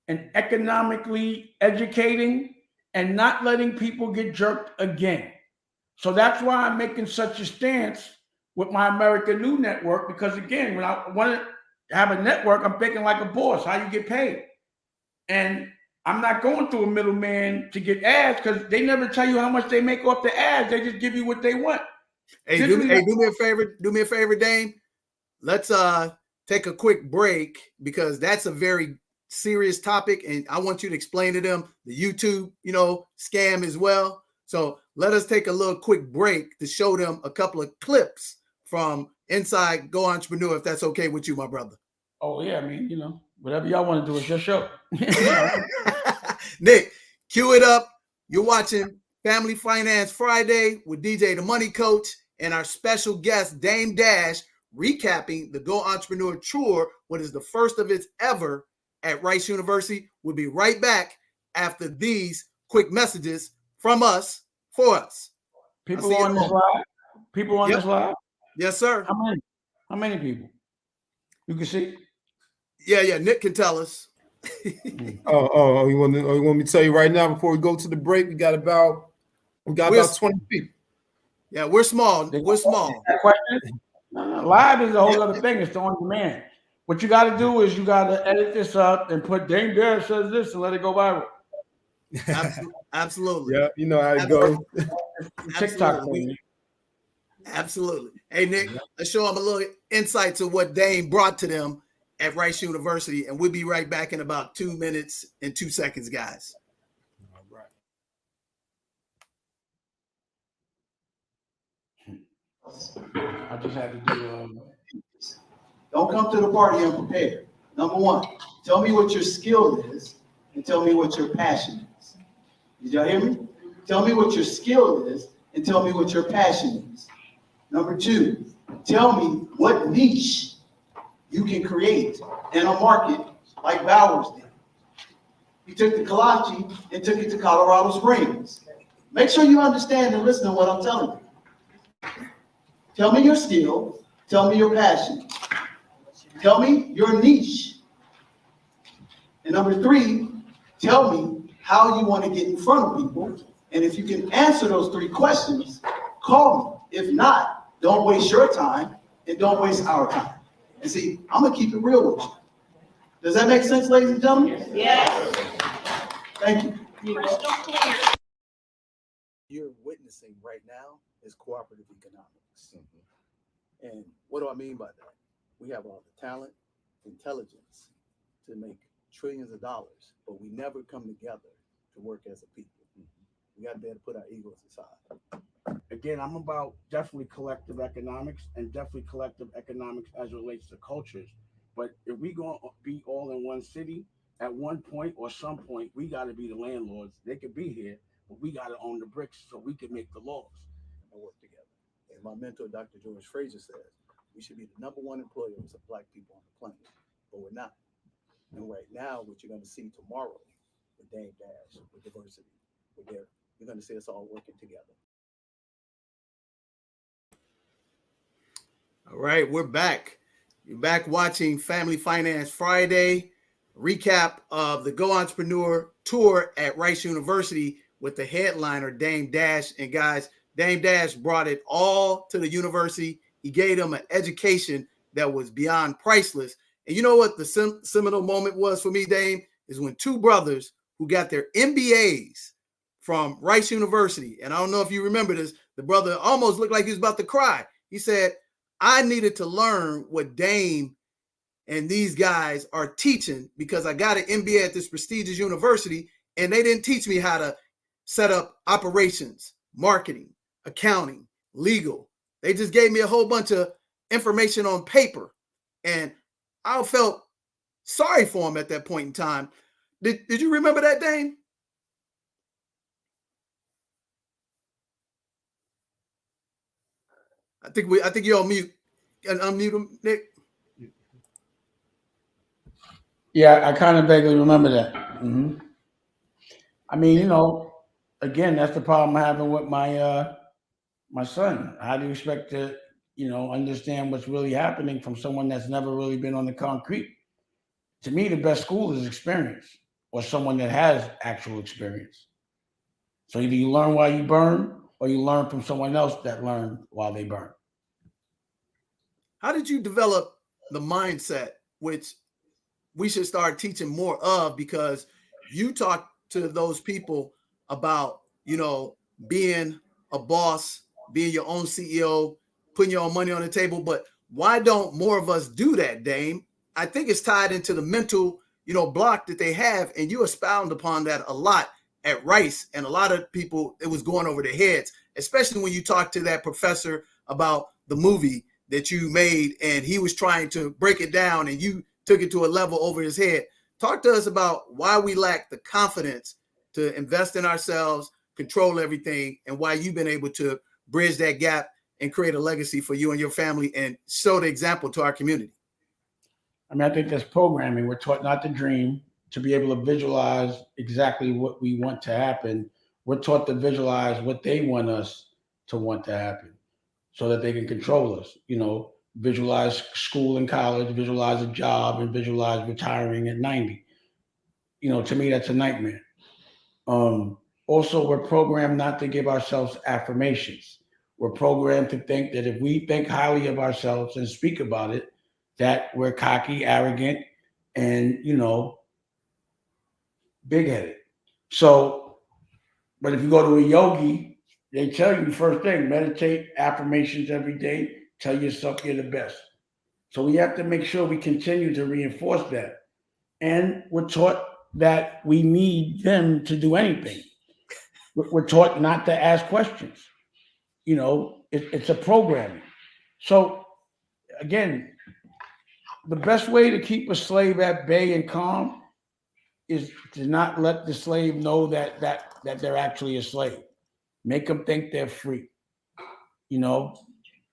and economically educating and not letting people get jerked again. So that's why I'm making such a stance with my American New Network, because again, when I want to have a network, I'm thinking like a boss, how you get paid. And I'm not going through a middleman to get ads, because they never tell you how much they make off the ads. They just give you what they want. Hey, do me a favor. Do me a favor, Dame. Let's take a quick break, because that's a very serious topic, and I want you to explain to them the YouTube, scam as well. So let us take a little quick break to show them a couple of clips from inside Go Entrepreneur, if that's okay with you, my brother. Oh yeah, I mean, whatever y'all want to do is your show. Nick, cue it up. You're watching Family Finance Friday with DJ the Money Coach and our special guest Dame Dash, recapping the Go Entrepreneur Tour, what is the first of its ever at Rice University. We'll be right back after these quick messages from us for us. People on this live? People on this live? Yes, sir. How many people? You can see? Yeah. Nick can tell us. You want me to tell you right now before we go to the break? We got about 20 people. Yeah, we're small. We're small. Live is a whole other thing. It's on demand. What you got to do is you got to edit this up and put Dame Dash says this and let it go viral. Absolutely. Yeah, you know how it goes. TikTok. Absolutely. Hey, Nick, let's show them a little insight to what Dame brought to them at Rice University, and we'll be right back in about 2 minutes and 2 seconds, guys. All right. I just had to do. Don't come to the party unprepared. Number one, tell me what your skill is and tell me what your passion is. Did y'all hear me? Tell me what your skill is and tell me what your passion is. Number two, tell me what niche you can create in a market like Bowers did. He took the kolache and took it to Colorado Springs. Make sure you understand and listen to what I'm telling you. Tell me your skill, tell me your passion, tell me your niche. And number three, tell me how you want to get in front of people. And if you can answer those three questions, call me. If not, don't waste your time and don't waste our time. And see, I'm gonna keep it real with you. Does that make sense, ladies and gentlemen? Yes. Thank you. Crystal clear. You're witnessing right now is cooperative economics. And what do I mean by that? We have all the talent, intelligence to make trillions of dollars, but we never come together to work as a people. We got to be able to put our egos aside. Again, I'm about definitely collective economics and definitely collective economics as it relates to cultures. But if we gonna be all in one city, at one point or some point, we got to be the landlords. They could be here, but we got to own the bricks so we can make the laws And work together. And my mentor, Dr. George Fraser, says we should be the number one employers of Black people on the planet, but we're not. And right now, what you're going to see tomorrow with Dame Dash, with diversity, with Derek, you're going to see us all working together. All right, we're back. You're back watching Family Finance Friday, recap of the Go Entrepreneur Tour at Rice University with the headliner, Dame Dash. And guys, Dame Dash brought it all to the university. He gave them an education that was beyond priceless. And you know what the seminal moment was for me, Dame, is when two brothers who got their MBAs from Rice University, and I don't know if you remember this, the brother almost looked like he was about to cry. He said, I needed to learn what Dame and these guys are teaching because I got an MBA at this prestigious university, and they didn't teach me how to set up operations, marketing, accounting, legal. They just gave me a whole bunch of information on paper, and I felt sorry for him at that point in time. Did you remember that, Dame? I think you're on mute. Can unmute him, Nick? Yeah, I kind of vaguely remember that. I mean, again, that's the problem I'm having with my son. How do you expect to, understand what's really happening from someone that's never really been on the concrete? To me, the best school is experience or someone that has actual experience. So either you learn while you burn or you learn from someone else that learned while they burn. How did you develop the mindset, which we should start teaching more of, because you talk to those people about, being a boss, being your own CEO, putting your own money on the table. But why don't more of us do that, Dame? I think it's tied into the mental, block that they have. And you expound upon that a lot at Rice. And a lot of people, it was going over their heads, especially when you talk to that professor about the movie that you made, and he was trying to break it down and you took it to a level over his head. Talk to us about why we lack the confidence to invest in ourselves, control everything, and why you've been able to bridge that gap and create a legacy for you and your family and show the example to our community. I mean, I think that's programming. We're taught not to dream, to be able to visualize exactly what we want to happen. We're taught to visualize what they want us to want to happen so that they can control us, visualize school and college, visualize a job, and visualize retiring at 90. To me, that's a nightmare. Also, we're programmed not to give ourselves affirmations. We're programmed to think that if we think highly of ourselves and speak about it, that we're cocky, arrogant, and, big-headed. So, but if you go to a yogi, they tell you the first thing, meditate, affirmations every day, tell yourself you're the best. So we have to make sure we continue to reinforce that. And we're taught that we need them to do anything. We're taught not to ask questions. You know, it's a programming. So again, the best way to keep a slave at bay and calm is to not let the slave know that they're actually a slave. Make them think they're free, you know,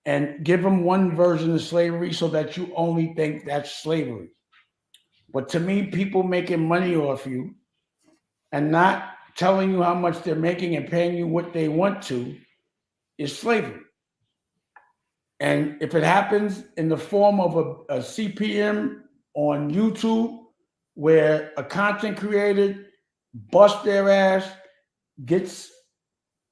and give them one version of slavery so that you only think that's slavery. But to me, people making money off you and not telling you how much they're making and paying you what they want to is slavery. And if it happens in the form of a CPM on YouTube, where a content creator busts their ass, gets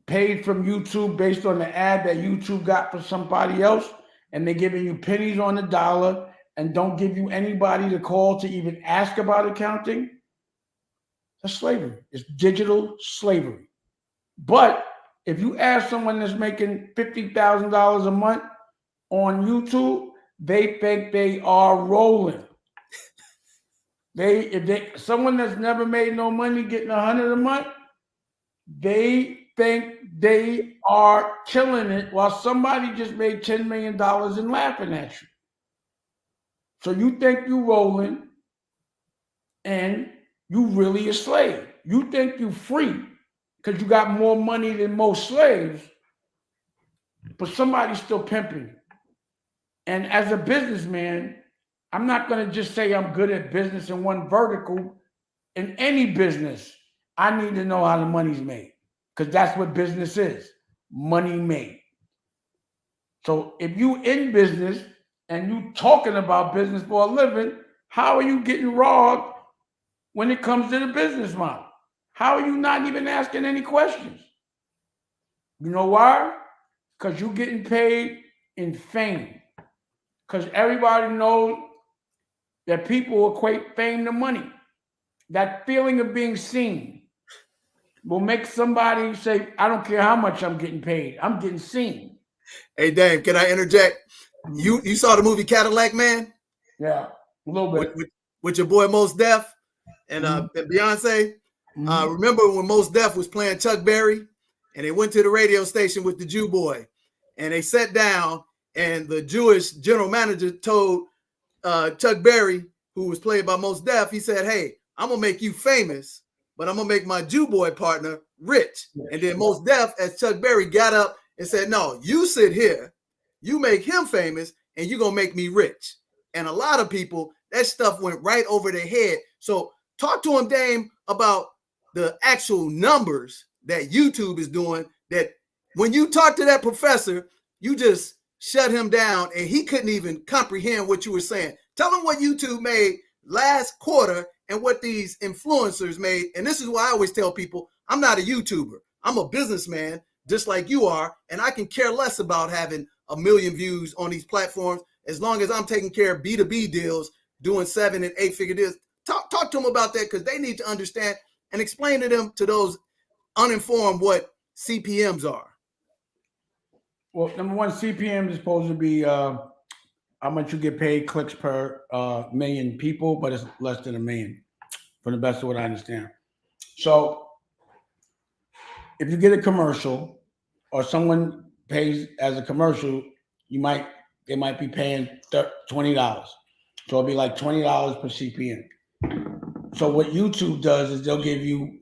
paid from YouTube based on the ad that YouTube got for somebody else, and they're giving you pennies on the dollar and don't give you anybody to call to even ask about accounting, that's slavery. It's digital slavery. But if you ask someone that's making $50,000 a month on YouTube, they think they are rolling. Someone that's never made no money getting 100 a month, they think they are killing it while somebody just made $10 million and laughing at you. So you think you rolling and you really a slave. You think you free because you got more money than most slaves, but somebody's still pimping you. And as a businessman, I'm not going to just say I'm good at business in one vertical. In any business, I need to know how the money's made because that's what business is, money made. So if you in business and you talking about business for a living, how are you getting robbed when it comes to the business model? How are you not even asking any questions? You know why? Because you're getting paid in fame. Because everybody knows that people equate fame to money. That feeling of being seen will make somebody say, I don't care how much I'm getting paid. I'm getting seen. Hey, Dave, can I interject? You saw the movie Cadillac Man? Yeah, a little bit. With your boy Mos Def and Beyonce? Remember when Mos Def was playing Chuck Berry and they went to the radio station with the Jew boy and they sat down and the Jewish general manager told Chuck Berry, who was played by Mos Def, he said, hey, I'm going to make you famous, but I'm going to make my Jew boy partner rich. And then Mos Def, as Chuck Berry, got up and said, no, you sit here, you make him famous, and you're going to make me rich. And a lot of people, that stuff went right over their head. So talk to him, Dame, about the actual numbers that YouTube is doing, that when you talk to that professor, you just shut him down and he couldn't even comprehend what you were saying. Tell him what YouTube made last quarter and what these influencers made. And this is why I always tell people, I'm not a YouTuber. I'm a businessman just like you are. And I can care less about having 1 million views on these platforms as long as I'm taking care of B2B deals, doing 7 and 8 figure deals. Talk to them about that because they need to understand and explain to them, to those uninformed, what CPMs are. Well, number one, CPM is supposed to be how much you get paid clicks per million people, but it's less than 1 million, from the best of what I understand. So if you get a commercial or someone pays as a commercial, they might be paying $20. So it'll be like $20 per CPM. So what YouTube does is they'll give you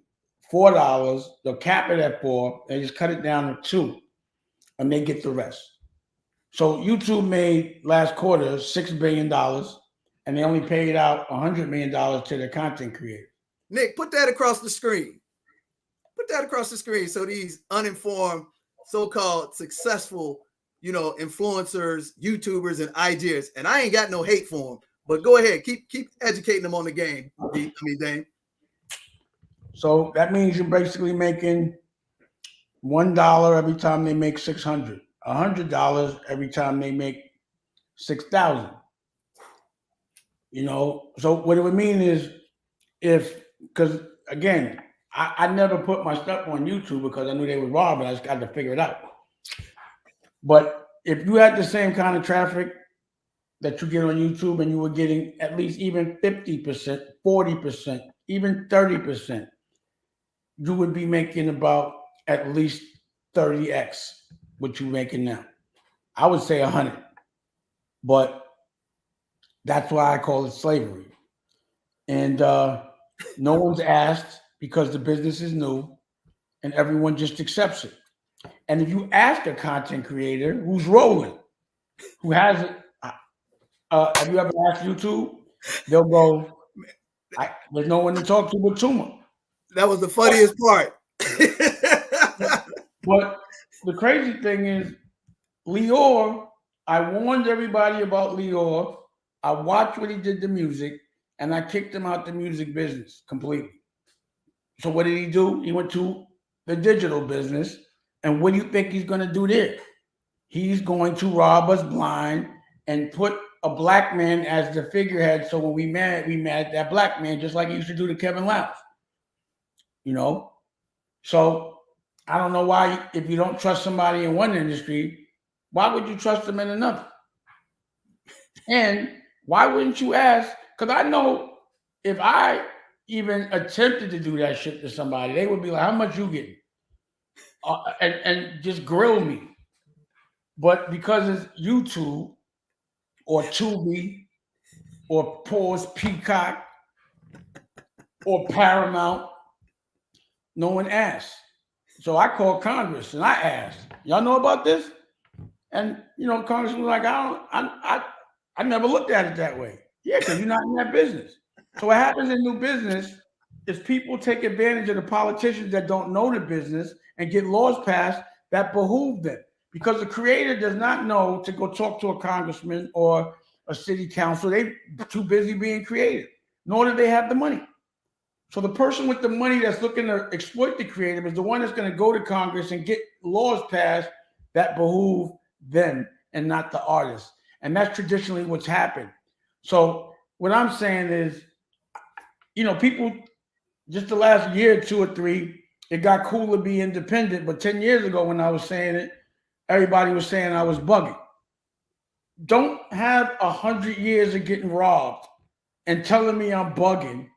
$4, they'll cap it at 4, and just cut it down to 2, and they get the rest. So YouTube made last quarter $6 billion, and they only paid out $100 million to their content creators. Nick, put that across the screen. Put that across the screen so these uninformed, so-called successful, influencers, YouTubers, and IGers, and I ain't got no hate for them, but go ahead, keep educating them on the game. Dame. So that means you're basically making $1 every time they make 600, $100 every time they make 6,000. So what it would mean is because again, I never put my stuff on YouTube because I knew they would rob it. I just got to figure it out. But if you had the same kind of traffic that you get on YouTube and you were getting at least even 50%, 40%, even 30%, you would be making about at least 30x what you're making now. I would say 100, but that's why I call it slavery. And no one's asked because the business is new and everyone just accepts it. And if you ask a content creator who's rolling, who has it, have you ever asked YouTube? They'll go, there's no one to talk to but Tuma. That was the funniest part. But the crazy thing is, Lior, I warned everybody about Lior. I watched what he did to music, and I kicked him out the music business completely. So what did he do? He went to the digital business. And what do you think he's going to do there? He's going to rob us blind and put a black man as the figurehead. So when we mad at that black man, just like he used to do to Kevin Louse. You know? So I don't know why, if you don't trust somebody in one industry, why would you trust them in another? And why wouldn't you ask? Because I know if I even attempted to do that shit to somebody, they would be like, how much you getting? And just grill me. But because it's YouTube or Tubi or Peacock or Paramount, no one asked. So I called Congress and I asked, y'all know about this? And Congress was like, I never looked at it that way. Yeah, because you're not in that business. So what happens in new business is people take advantage of the politicians that don't know the business and get laws passed that behoove them. Because the creator does not know to go talk to a congressman or a city council. They're too busy being creative, nor do they have the money. So the person with the money that's looking to exploit the creative is the one that's going to go to Congress and get laws passed that behoove them and not the artist. And that's traditionally what's happened. So what I'm saying is, people just the last year, 2 or 3, it got cool to be independent. But 10 years ago when I was saying it, everybody was saying I was bugging. Don't have 100 years of getting robbed and telling me I'm bugging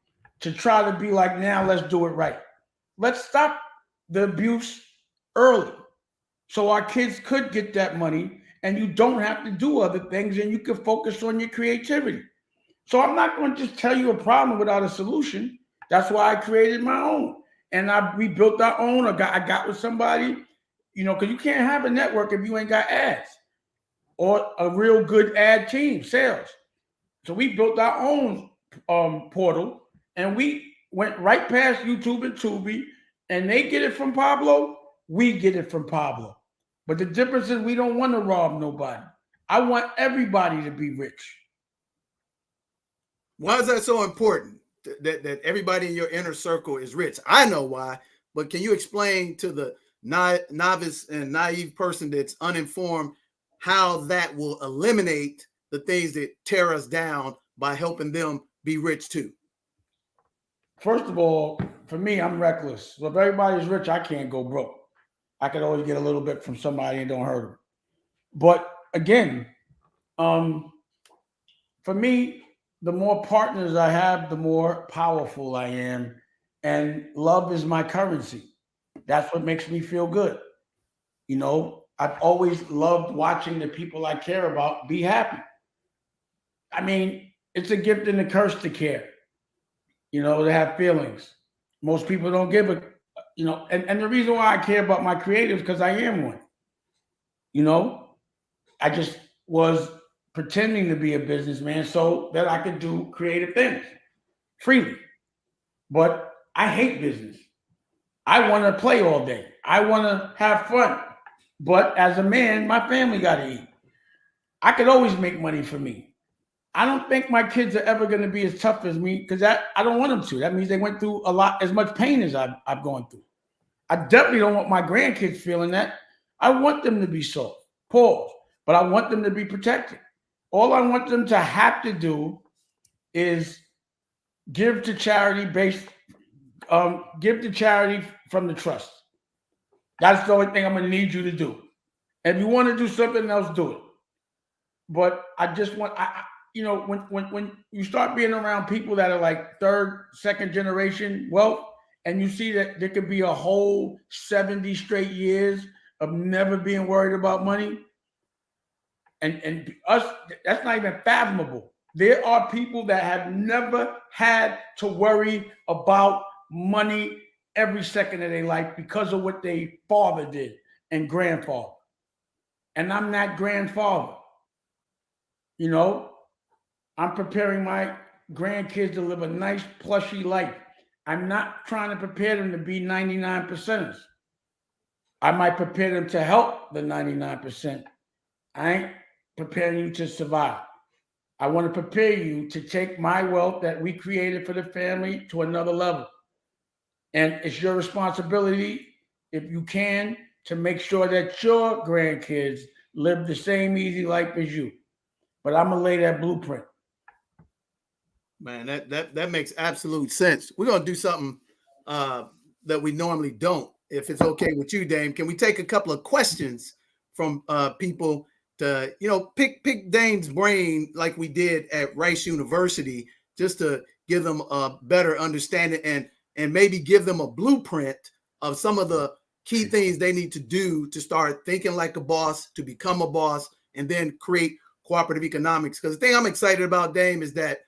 to try to be like, now let's do it right. Let's stop the abuse early so our kids could get that money and you don't have to do other things and you can focus on your creativity. So I'm not going to just tell you a problem without a solution. That's why I created my own. And we built our own. I got with somebody, because you can't have a network if you ain't got ads or a real good ad team, sales. So we built our own portal and we went right past YouTube and Tubi, and they get it from Pablo. We get it from Pablo. But the difference is we don't want to rob nobody. I want everybody to be rich. Why is that so important that everybody in your inner circle is rich? I know why, but can you explain to the novice and naive person that's uninformed how that will eliminate the things that tear us down by helping them be rich too? First of all, for me, I'm reckless. So if everybody's rich, I can't go broke. I could always get a little bit from somebody and don't hurt them. But again, for me, the more partners I have, the more powerful I am. And love is my currency. That's what makes me feel good. I've always loved watching the people I care about be happy. I mean, it's a gift and a curse to care, to have feelings. Most people don't give and the reason why I care about my creatives because I am one. I just was pretending to be a businessman so that I could do creative things freely. But I hate business. I want to play all day. I want to have fun. But as a man, my family got to eat. I could always make money for me. I don't think my kids are ever going to be as tough as me because I don't want them to. That means they went through as much pain as I've gone through. I definitely don't want my grandkids feeling that. I want them to be soft, pause, but I want them to be protected. All I want them to have to do is give to charity from the trust. That's the only thing I'm going to need you to do. If you want to do something else, do it. but I just want you know, when you start being around people that are like third, second generation wealth, and you see that there could be a whole 70 straight years of never being worried about money, and us, that's not even fathomable. There are people that have never had to worry about money every second of their life because of what their father did and grandfather. And I'm that grandfather. You know, I'm preparing my grandkids to live a nice, plushy life. I'm not trying to prepare them to be 99%ers. I might prepare them to help the 99%. I ain't preparing you to survive. I want to prepare you to take my wealth that we created for the family to another level. And it's your responsibility, if you can, to make sure that your grandkids live the same easy life as you. But I'm gonna lay that blueprint. Man, that makes absolute sense. We're gonna do something that we normally don't. If it's okay with you, Dame, can we take a couple of questions from people to, you know, pick Dame's brain like we did at Rice University, just to give them a better understanding and maybe give them a blueprint of some of the key things they need to do to start thinking like a boss, to become a boss, and then create cooperative economics. Because the thing I'm excited about, Dame, is that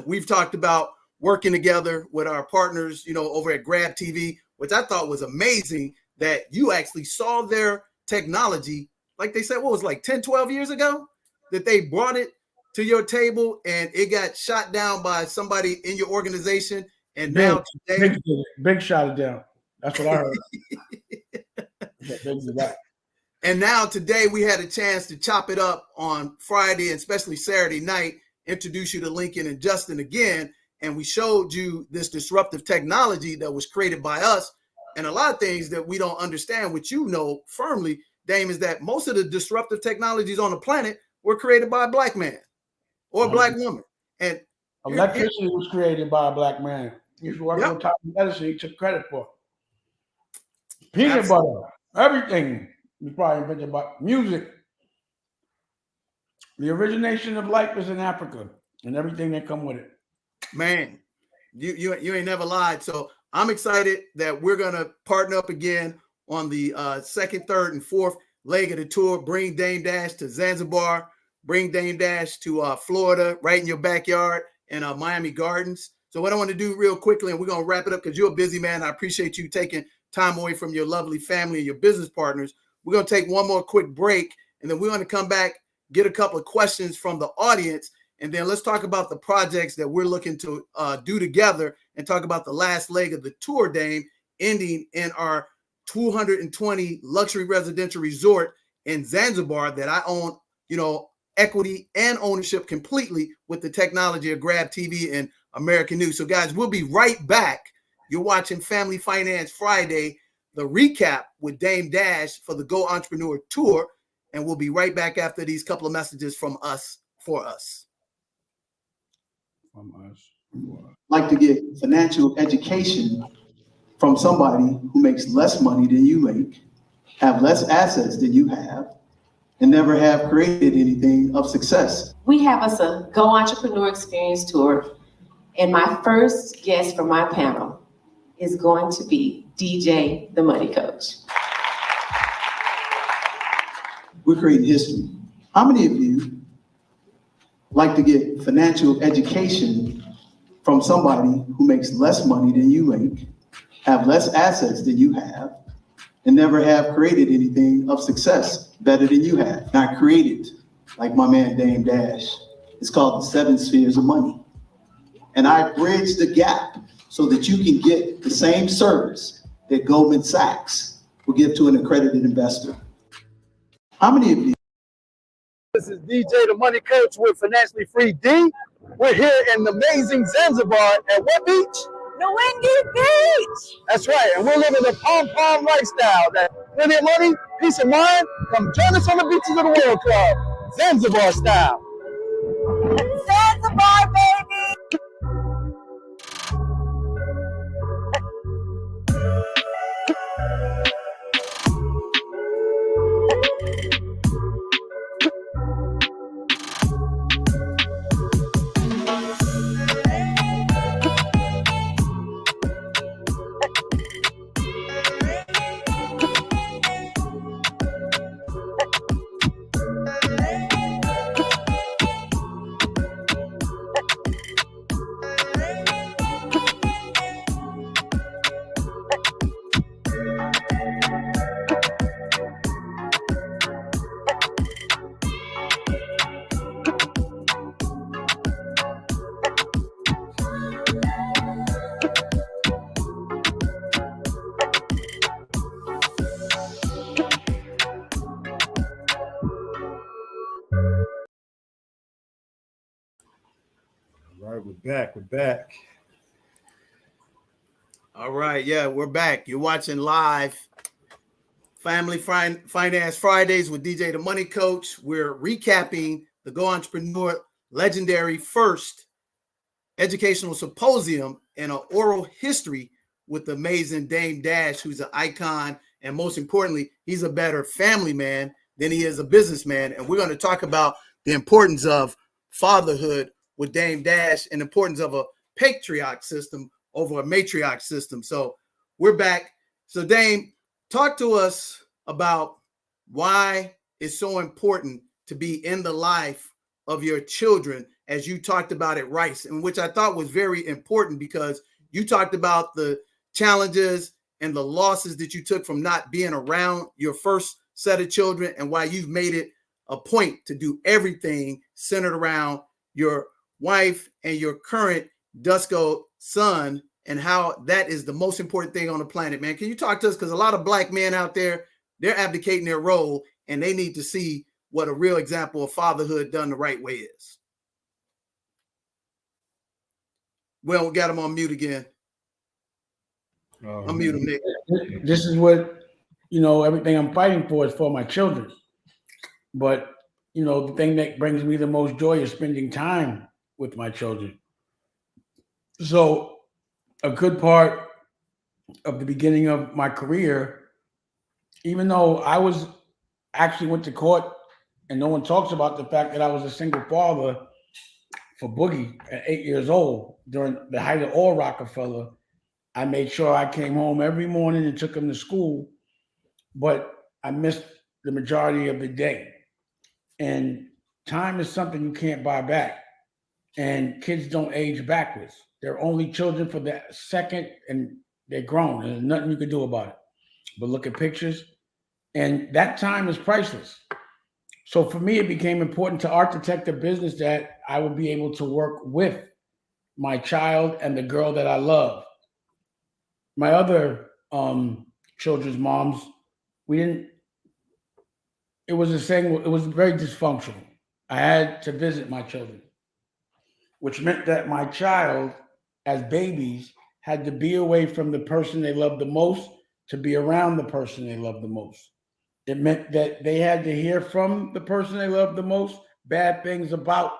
we've talked about working together with our partners, you know, over at Grab TV, which I thought was amazing that you actually saw their technology, like they said, what was like 10, 12 years ago, that they brought it to your table and it got shot down by somebody in your organization. And now today, big shot it down. That's what I heard. And now today we had a chance to chop it up on Friday and especially Saturday night, introduce you to Lincoln and Justin again. And we showed you this disruptive technology that was created by us. And a lot of things that we don't understand, which you know firmly, Dame, is that most of the disruptive technologies on the planet were created by a black man or a black woman. And electricity was created by a black man. He was working on top of medicine. He took credit for it. Peanut butter, everything was probably invented by music. The origination of life is in Africa and everything that come with it. Man, you ain't never lied. So I'm excited that we're gonna partner up again on the second, third, and fourth leg of the tour. Bring Dame Dash to Zanzibar. Bring Dame Dash to Florida, right in your backyard, in Miami Gardens. So what I want to do real quickly, and we're gonna wrap it up because you're a busy man. I appreciate you taking time away from your lovely family and your business partners. We're gonna take one more quick break, and then we're gonna come back, get a couple of questions from the audience. And then let's talk about the projects that we're looking to do together and talk about the last leg of the tour, Dame, ending in our 220 luxury residential resort in Zanzibar that I own, you know, equity and ownership completely with the technology of Grab TV and American News. So guys, we'll be right back. You're watching Family Finance Friday, the recap with Dame Dash for the Go Entrepreneur Tour. And we'll be right back after these couple of messages from us for us. Like to get financial education from somebody who makes less money than you make, have less assets than you have, and never have created anything of success. We have us a Go Entrepreneur Experience Tour, and my first guest for my panel is going to be DJ the Money Coach. We're creating history. How many of you like to get financial education from somebody who makes less money than you make, have less assets than you have, and never have created anything of success better than you have? Not created, like my man Dame Dash. It's called the 7 Spheres of Money. And I bridge the gap so that you can get the same service that Goldman Sachs will give to an accredited investor. How many of you? This is DJ the Money Coach with Financially Free D. We're here in the amazing Zanzibar at what beach? Nwingi Beach. That's right, and we're living the P.O.M lifestyle. That plenty of money, peace of mind. Come join us on the beaches of the World Club, Zanzibar style. Zanzibar, baby. right, we're back. We're back. All right, yeah, we're back. You're watching live Family Finance Fridays with DJ the Money Coach. We're recapping the Go Entrepreneur legendary first educational symposium and an oral history with the amazing Dame Dash, who's an icon, and most importantly, he's a better family man than he is a businessman. And we're going to talk about the importance of fatherhood with Dame Dash and the importance of a patriarch system over a matriarch system. So we're back. So Dame, talk to us about why it's so important to be in the life of your children, as you talked about at Rice, and which I thought was very important because you talked about the challenges and the losses that you took from not being around your first set of children, and why you've made it a point to do everything centered around your wife and your current Dusko son, and how that is the most important thing on the planet, man. Can you talk to us? Because a lot of Black men out there, they're abdicating their role, and they need to see what a real example of fatherhood done the right way is. Well, we got him on mute again. Unmute him, Nick. This is what, everything I'm fighting for is for my children. But, the thing that brings me the most joy is spending time with my children. So a good part of the beginning of my career, even though I actually went to court and no one talks about the fact that I was a single father for Boogie at 8 years old during the height of all Rockefeller. I made sure I came home every morning and took him to school, but I missed the majority of the day. And time is something you can't buy back. And kids don't age backwards. They're only children for the second, and they're grown, and there's nothing you can do about it. But look at pictures, and that time is priceless. So for me, it became important to architect a business that I would be able to work with my child and the girl that I love. My other children's moms, it was very dysfunctional. I had to visit my children, which meant that my child, as babies, had to be away from the person they loved the most to be around the person they loved the most. It meant that they had to hear from the person they loved the most bad things about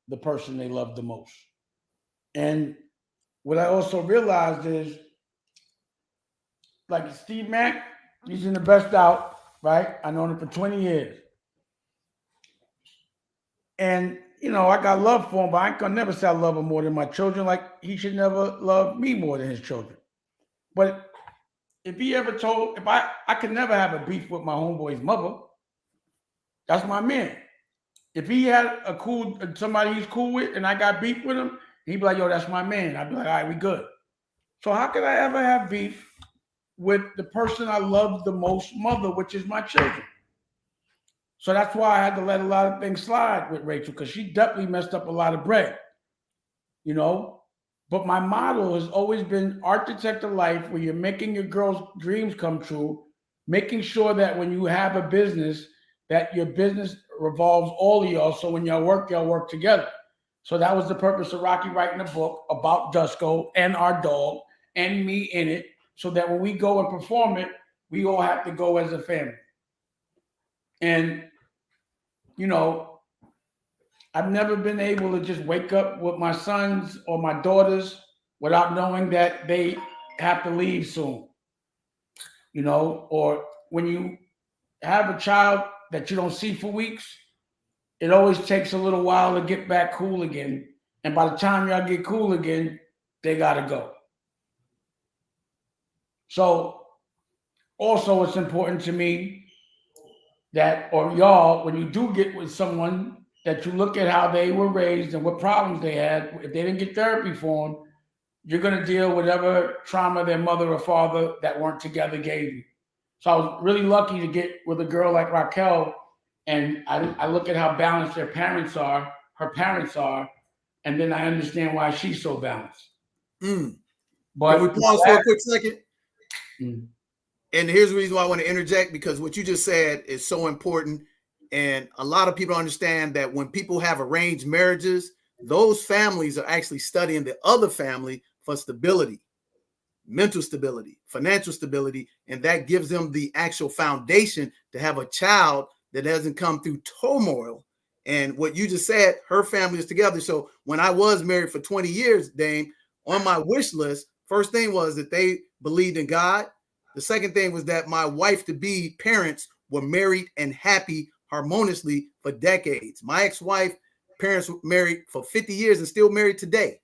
the person they loved the most. And what I also realized is, like Steve Mack, he's in the best out, right? I known him for 20 years. And, I got love for him, but I ain't gonna never say I love him more than my children. Like, he should never love me more than his children. But if he ever I could never have a beef with my homeboy's mother. That's my man. If he had somebody he's cool with and I got beef with him, he'd be like, yo, that's my man. I'd be like, all right, we good. So how could I ever have beef with the person I love the most mother, which is my children? So that's why I had to let a lot of things slide with Rachel, because she definitely messed up a lot of bread, But my motto has always been architect a life where you're making your girl's dreams come true, making sure that when you have a business, that your business revolves all of y'all. So when y'all work together. So that was the purpose of Rocky writing a book about Dusko and our dog and me in it, so that when we go and perform it, we all have to go as a family. And, I've never been able to just wake up with my sons or my daughters without knowing that they have to leave soon. Or when you have a child that you don't see for weeks, it always takes a little while to get back cool again. And by the time y'all get cool again, they got to go. So also it's important to me when you do get with someone, that you look at how they were raised and what problems they had. If they didn't get therapy for them, you're going to deal with whatever trauma their mother or father that weren't together gave you. So I was really lucky to get with a girl like Raquel, and I look at how balanced her parents are, and then I understand why she's so balanced. But can we pause for a quick second? And here's the reason why I want to interject, because what you just said is so important. And a lot of people understand that when people have arranged marriages, those families are actually studying the other family for stability, mental stability, financial stability, and that gives them the actual foundation to have a child that doesn't come through turmoil. And what you just said, her family is together. So when I was married for 20 years, Dame, on my wish list, first thing was that they believed in God. The second thing was that my wife-to-be parents were married and happy harmoniously for decades. My ex-wife parents were married for 50 years and still married today.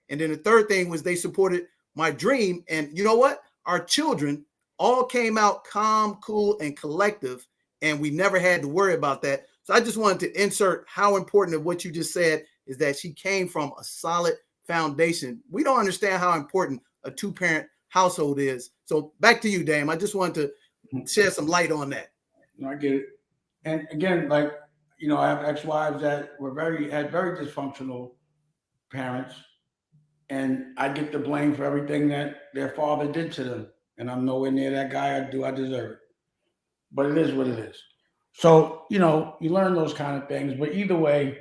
And then the third thing was they supported my dream. And you know what? Our children all came out calm, cool, and collective, and we never had to worry about that. So I just wanted to insert how important of what you just said is that she came from a solid foundation. We don't understand how important a two-parent household is. So back to you, Dame. I just wanted to shed some light on that. I get it. And again, like, you know, I have ex-wives that had very dysfunctional parents, and I get the blame for everything that their father did to them. And I'm nowhere near that guy. I deserve it. But it is what it is. So, you know, you learn those kind of things. But either way,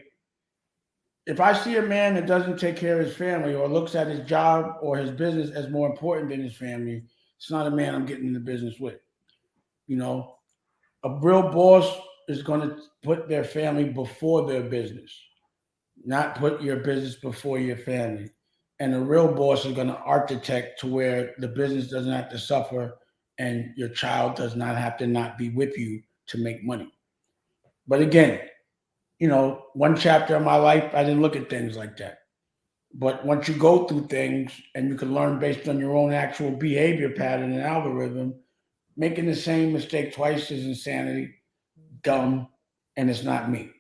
if I see a man that doesn't take care of his family or looks at his job or his business as more important than his family, it's not a man I'm getting into business with. You know, a real boss is going to put their family before their business, not put your business before your family. And a real boss is going to architect to where the business doesn't have to suffer and your child does not have to not be with you to make money. But again, you know, one chapter of my life, I didn't look at things like that. But once you go through things and you can learn based on your own actual behavior pattern and algorithm, making the same mistake twice is insanity, dumb, and it's not me.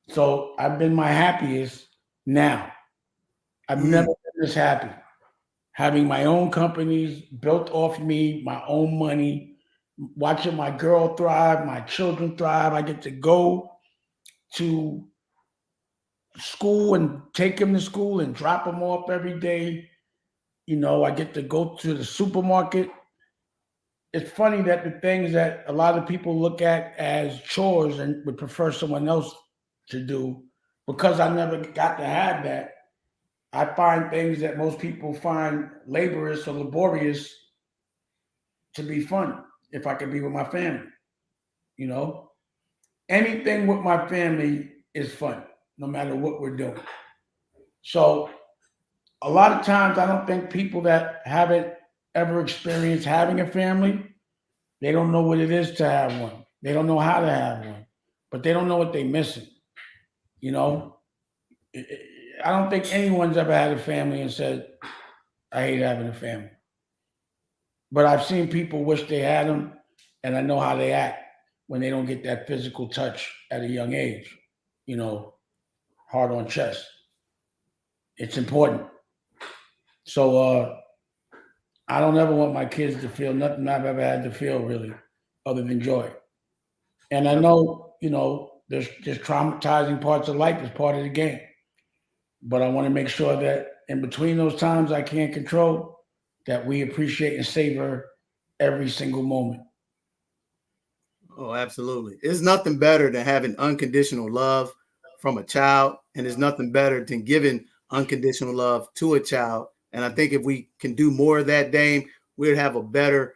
So I've been my happiest now. I've never been this happy. Having my own companies built off me, my own money, watching my girl thrive, my children thrive. I get to go to school and take them to school and drop them off every day. You know, I get to go to the supermarket. It's funny that the things that a lot of people look at as chores and would prefer someone else to do, because I never got to have that, I find things that most people find laborious or laborious to be fun if I could be with my family. You know, anything with my family is fun, no matter what we're doing. So a lot of times I don't think people that haven't ever experienced having a family, they don't know what it is to have one. They don't know how to have one, but they don't know what they're missing. You know, I don't think anyone's ever had a family and said, I hate having a family. But I've seen people wish they had them, and I know how they act when they don't get that physical touch at a young age. You know, heart on chest. It's important. So I don't ever want my kids to feel nothing I've ever had to feel, really, other than joy. And I know, you know, there's traumatizing parts of life as part of the game. But I want to make sure that in between those times I can't control, that we appreciate and savor every single moment. Oh, absolutely. There's nothing better than having unconditional love from a child, and there's nothing better than giving unconditional love to a child. And I think if we can do more of that, Dame, we'd have a better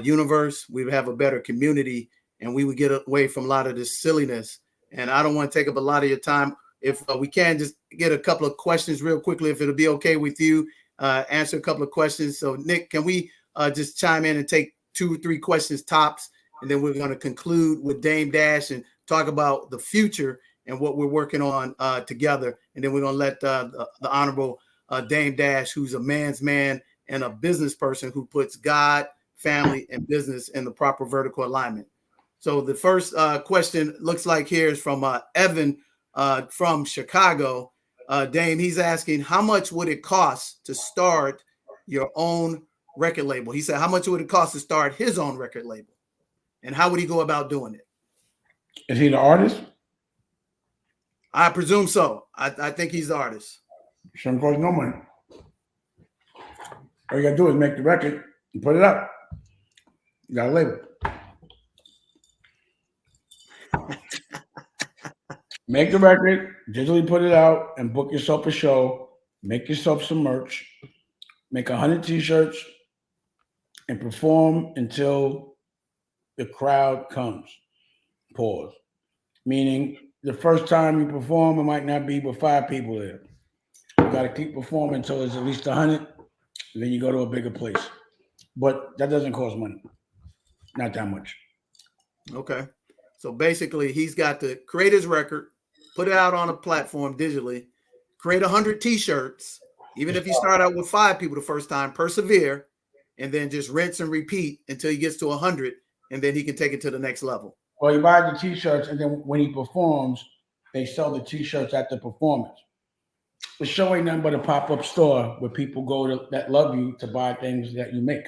universe, we would have a better community, and we would get away from a lot of this silliness. And I don't want to take up a lot of your time. If we can just get a couple of questions real quickly, if it'll be okay with you, answer a couple of questions. So Nick, can we just chime in and take 2 or 3 questions tops? And then we're going to conclude with Dame Dash and talk about the future and what we're working on together. And then we're going to let the Honorable Dame Dash, who's a man's man and a business person who puts God, family, and business in the proper vertical alignment. So the first question looks like here is from Evan from Chicago. Dame, he's asking, how much would it cost to start your own record label? He said, how much would it cost to start his own record label? And how would he go about doing it? Is he the artist? I presume so. I think he's the artist. Shouldn't cost no money. All you gotta do is make the record and put it up. You got a label. Make the record, digitally put it out, and book yourself a show. Make yourself some merch. Make 100 t-shirts and perform until the crowd comes. Pause. Meaning the first time you perform, it might not be but 5 people there. You got to keep performing until there's at least 100, and then you go to a bigger place. But that doesn't cost money. Not that much. Okay. So basically, he's got to create his record, put it out on a platform digitally, create 100 t-shirts. Even if you start out with 5 people the first time, persevere, and then just rinse and repeat until he gets to 100, and then he can take it to the next level. Well, he buys the t-shirts, and then when he performs, they sell the t-shirts at the performance. The show ain't nothing but a pop-up store where people go to that love you to buy things that you make.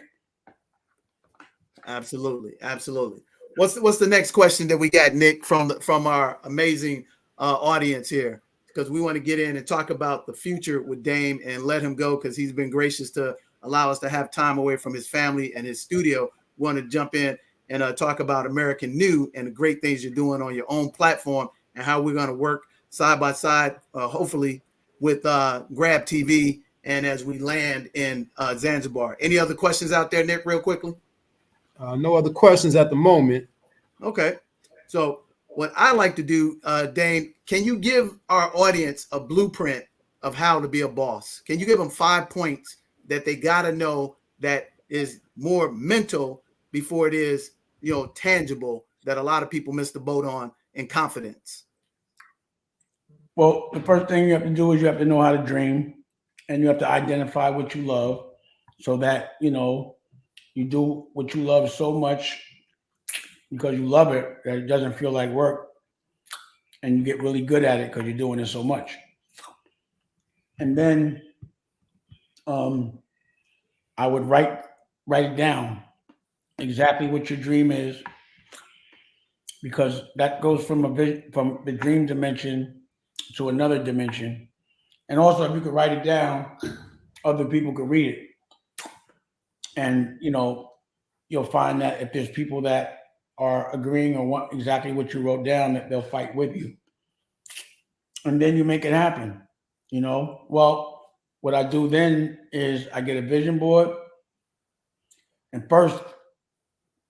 Absolutely, absolutely. What's the next question that we got, Nick, from our amazing audience here? Because we want to get in and talk about the future with Dame and let him go because he's been gracious to allow us to have time away from his family and his studio. We want to jump in and talk about American New and the great things you're doing on your own platform and how we're going to work side by side, hopefully, with Grab TV and as we land in Zanzibar. Any other questions out there, Nick, real quickly? No other questions at the moment. Okay. So what I like to do, Dane, can you give our audience a blueprint of how to be a boss? Can you give them 5 points that they got to know that is more mental before it is, tangible, that a lot of people miss the boat on in confidence? Well, the first thing you have to do is you have to know how to dream, and you have to identify what you love so that, you do what you love so much because you love it that it doesn't feel like work, and you get really good at it because you're doing it so much. And then I would write it down exactly what your dream is, because that goes from from the dream dimension to another dimension. And also, if you could write it down, other people could read it. And, you'll find that if there's people that are agreeing or want exactly what you wrote down, that they'll fight with you. And then you make it happen, Well, what I do then is I get a vision board. And first,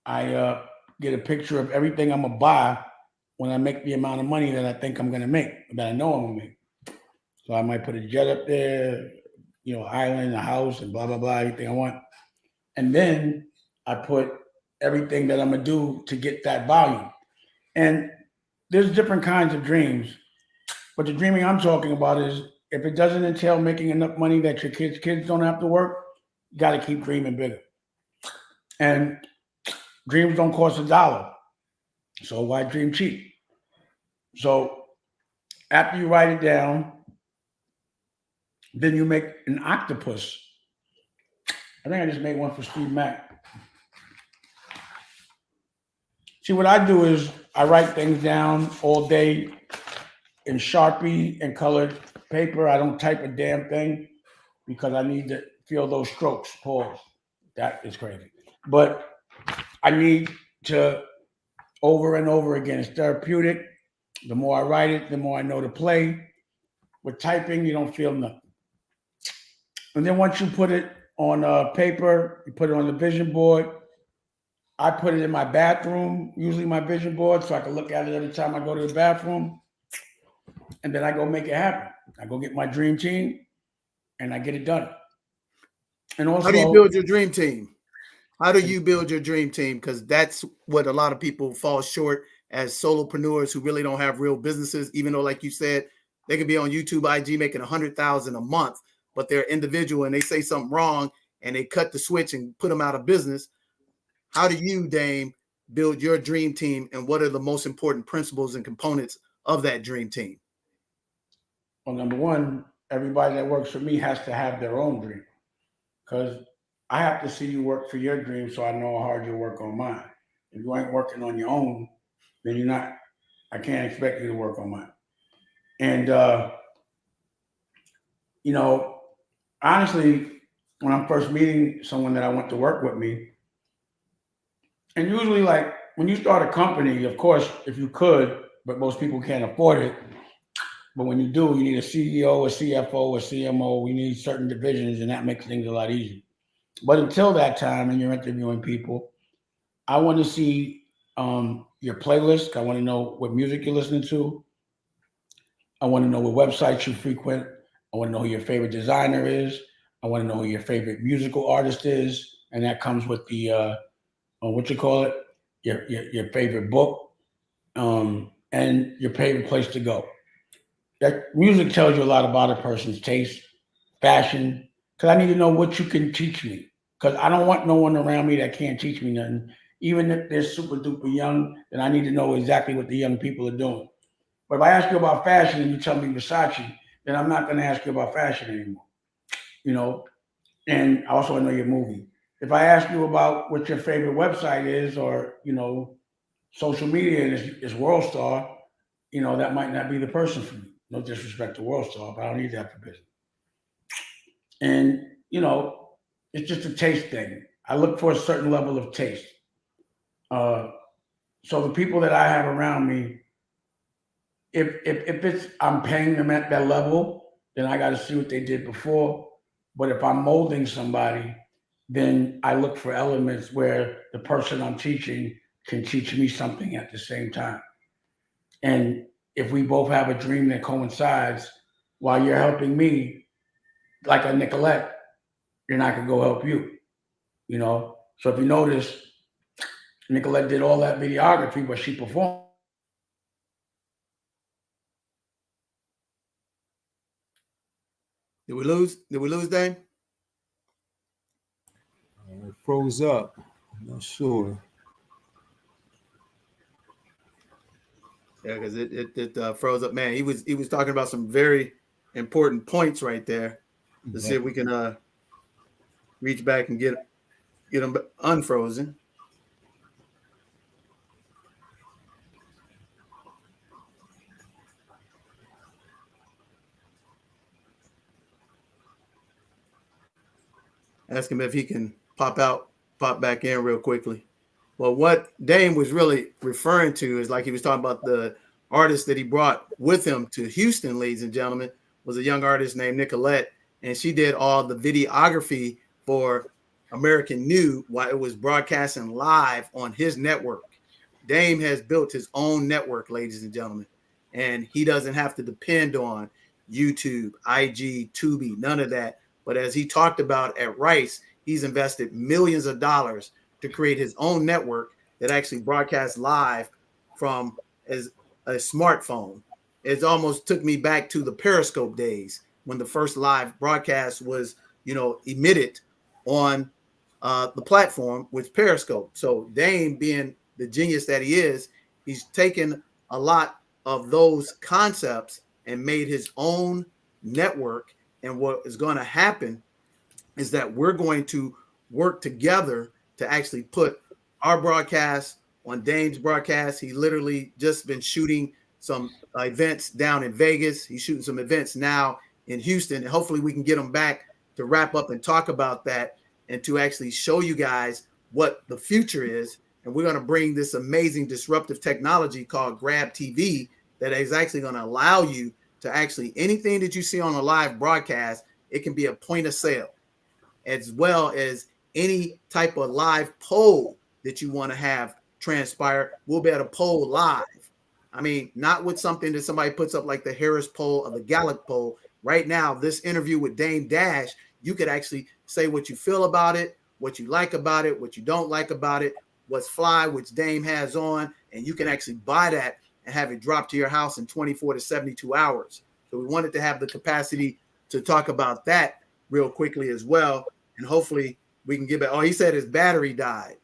I get a picture of everything I'm going to buy when I make the amount of money that I think I'm going to make, that I know I'm going to make. So I might put a jet up there, island, a house, and blah, blah, blah, everything I want. And then I put everything that I'm going to do to get that volume. And there's different kinds of dreams. But the dreaming I'm talking about is if it doesn't entail making enough money that your kids don't have to work, you got to keep dreaming bigger. And dreams don't cost $1. So why dream cheap? So after you write it down, then you make an octopus. I think I just made one for Steve Mack. See, what I do is I write things down all day in Sharpie and colored paper. I don't type a damn thing because I need to feel those strokes. Pause. That is crazy. But I need to over and over again. It's therapeutic. The more I write it, the more I know to play. With typing, you don't feel nothing. And then once you put it on paper, you put it on the vision board. I put it in my bathroom, usually my vision board, so I can look at it every time I go to the bathroom. And then I go make it happen. I go get my dream team and I get it done. And also, how do you build your dream team? How do you build your dream team? Because that's what a lot of people fall short as solopreneurs who really don't have real businesses, even though, like you said, they could be on YouTube, IG making $100,000 a month, but they're individual and they say something wrong and they cut the switch and put them out of business. How do you, Dame, build your dream team, and what are the most important principles and components of that dream team? Well, number one, everybody that works for me has to have their own dream, because I have to see you work for your dream so I know how hard you work on mine. If you ain't working on your own, then I can't expect you to work on mine. And, honestly, when I'm first meeting someone that I want to work with me, and usually, like, when you start a company, of course, if you could, but most people can't afford it, But when you do, you need a CEO, a CFO, a CMO. You need certain divisions, and that makes things a lot easier. But until that time, and you're interviewing people, I want to see your playlist. I want to know what music you're listening to. I want to know what websites you frequent. I want to know who your favorite designer is. I want to know who your favorite musical artist is, and that comes with the what you call it, your favorite book, and your favorite place to go. That music tells you a lot about a person's taste, fashion. Because I need to know what you can teach me. Because I don't want no one around me that can't teach me nothing. Even if they're super duper young, then I need to know exactly what the young people are doing. But if I ask you about fashion and you tell me Versace, then I'm not going to ask you about fashion anymore. You know, and I also want to know your movie. If I ask you about what your favorite website is, or social media and it's World Star, that might not be the person for me. No disrespect to World Star, but I don't need that for business. And it's just a taste thing. I look for a certain level of taste. So the people that I have around me, if it's I'm paying them at that level, then I got to see what they did before. But if I'm molding somebody, then I look for elements where the person I'm teaching can teach me something at the same time. And if we both have a dream that coincides, while you're helping me, like a Nicolette, then I can go help you. So if you notice, Nicolette did all that videography, but she performed. Did we lose? Did we lose Dame? It froze up. I'm not sure. Yeah, because it froze up. Man, he was talking about some very important points right there. Let's see if we can reach back and get them unfrozen. Ask him if he can pop back in real quickly. Well, what Dame was really referring to is, like he was talking about, the artist that he brought with him to Houston, ladies and gentlemen, was a young artist named Nicolette, and she did all the videography for American New while it was broadcasting live on his network. Dame has built his own network, ladies and gentlemen, and he doesn't have to depend on YouTube, IG, Tubi, none of that. But as he talked about at Rice, he's invested millions of dollars to create his own network that actually broadcasts live from as a smartphone. It almost took me back to the Periscope days when the first live broadcast was, emitted on the platform with Periscope. So Dame, being the genius that he is, he's taken a lot of those concepts and made his own network. And what is going to happen is that we're going to work together to actually put our broadcast on Dame's broadcast. He literally just been shooting some events down in Vegas. He's shooting some events now in Houston, and hopefully we can get him back to wrap up and talk about that and to actually show you guys what the future is. And we're going to bring this amazing disruptive technology called Grab TV that is actually going to allow you to actually, anything that you see on a live broadcast, it can be a point of sale, as well as any type of live poll that you want to have transpire. We'll be able to poll live. I mean, not with something that somebody puts up like the Harris poll or the Gallup poll. Right now, this interview with Dame Dash, you could actually say what you feel about it, what you like about it, what you don't like about it, what's fly, which Dame has on, and you can actually buy that and have it dropped to your house in 24 to 72 hours. So we wanted to have the capacity to talk about that real quickly as well. And hopefully we can get back. Oh, he said his battery died.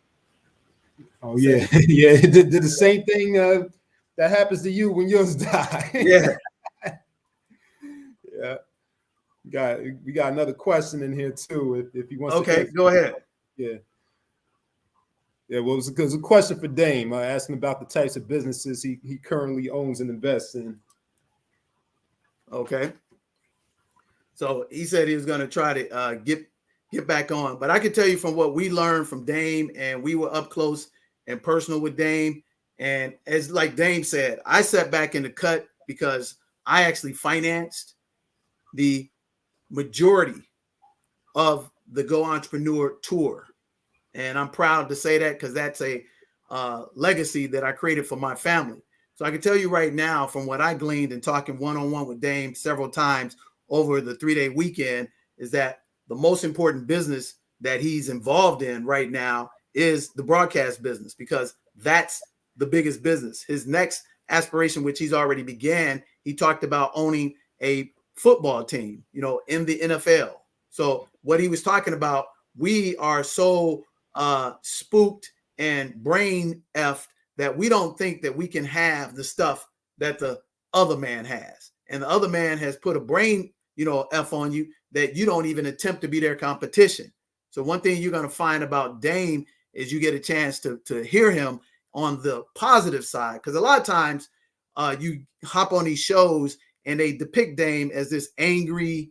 Oh, yeah. Yeah. It did the same thing that happens to you when yours die. Yeah. Yeah. We got another question in here too. If you want Okay, go ahead. Yeah. Yeah, well, it was a question for Dame, asking about the types of businesses he currently owns and invests in. Okay. So he said he was going to try to get back on. But I can tell you from what we learned from Dame, and we were up close and personal with Dame. And as like Dame said, I sat back in the cut because I actually financed the majority of the Go Entrepreneur Tour. And I'm proud to say that because that's a legacy that I created for my family. So I can tell you right now, from what I gleaned and talking one-on-one with Dame several times over the 3-day weekend, is that the most important business that he's involved in right now is the broadcast business, because that's the biggest business. His next aspiration, which he's already began, he talked about owning a football team, in the NFL. So what he was talking about, we are so spooked and brain effed that we don't think that we can have the stuff that the other man has. And the other man has put a brain, F on you that you don't even attempt to be their competition. So one thing you're going to find about Dame is you get a chance to hear him on the positive side. Because a lot of times you hop on these shows and they depict Dame as this angry,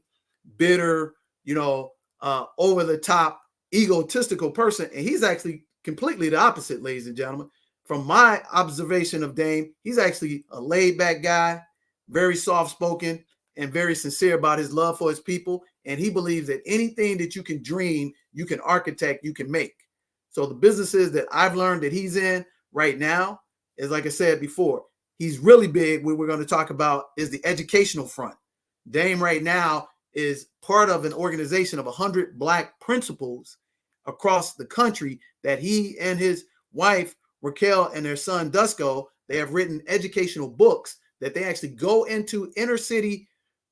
bitter, over the top, egotistical person. And he's actually completely the opposite, ladies and gentlemen. From my observation of Dame, he's actually a laid back guy, very soft spoken, and very sincere about his love for his people. And he believes that anything that you can dream, you can architect, you can make. So the businesses that I've learned that he's in right now is, like I said before, he's really big. What we're going to talk about is the educational front. Dame right now is part of an organization of 100 Black principals across the country that he and his wife, Raquel, and their son, Dusko, they have written educational books that they actually go into inner city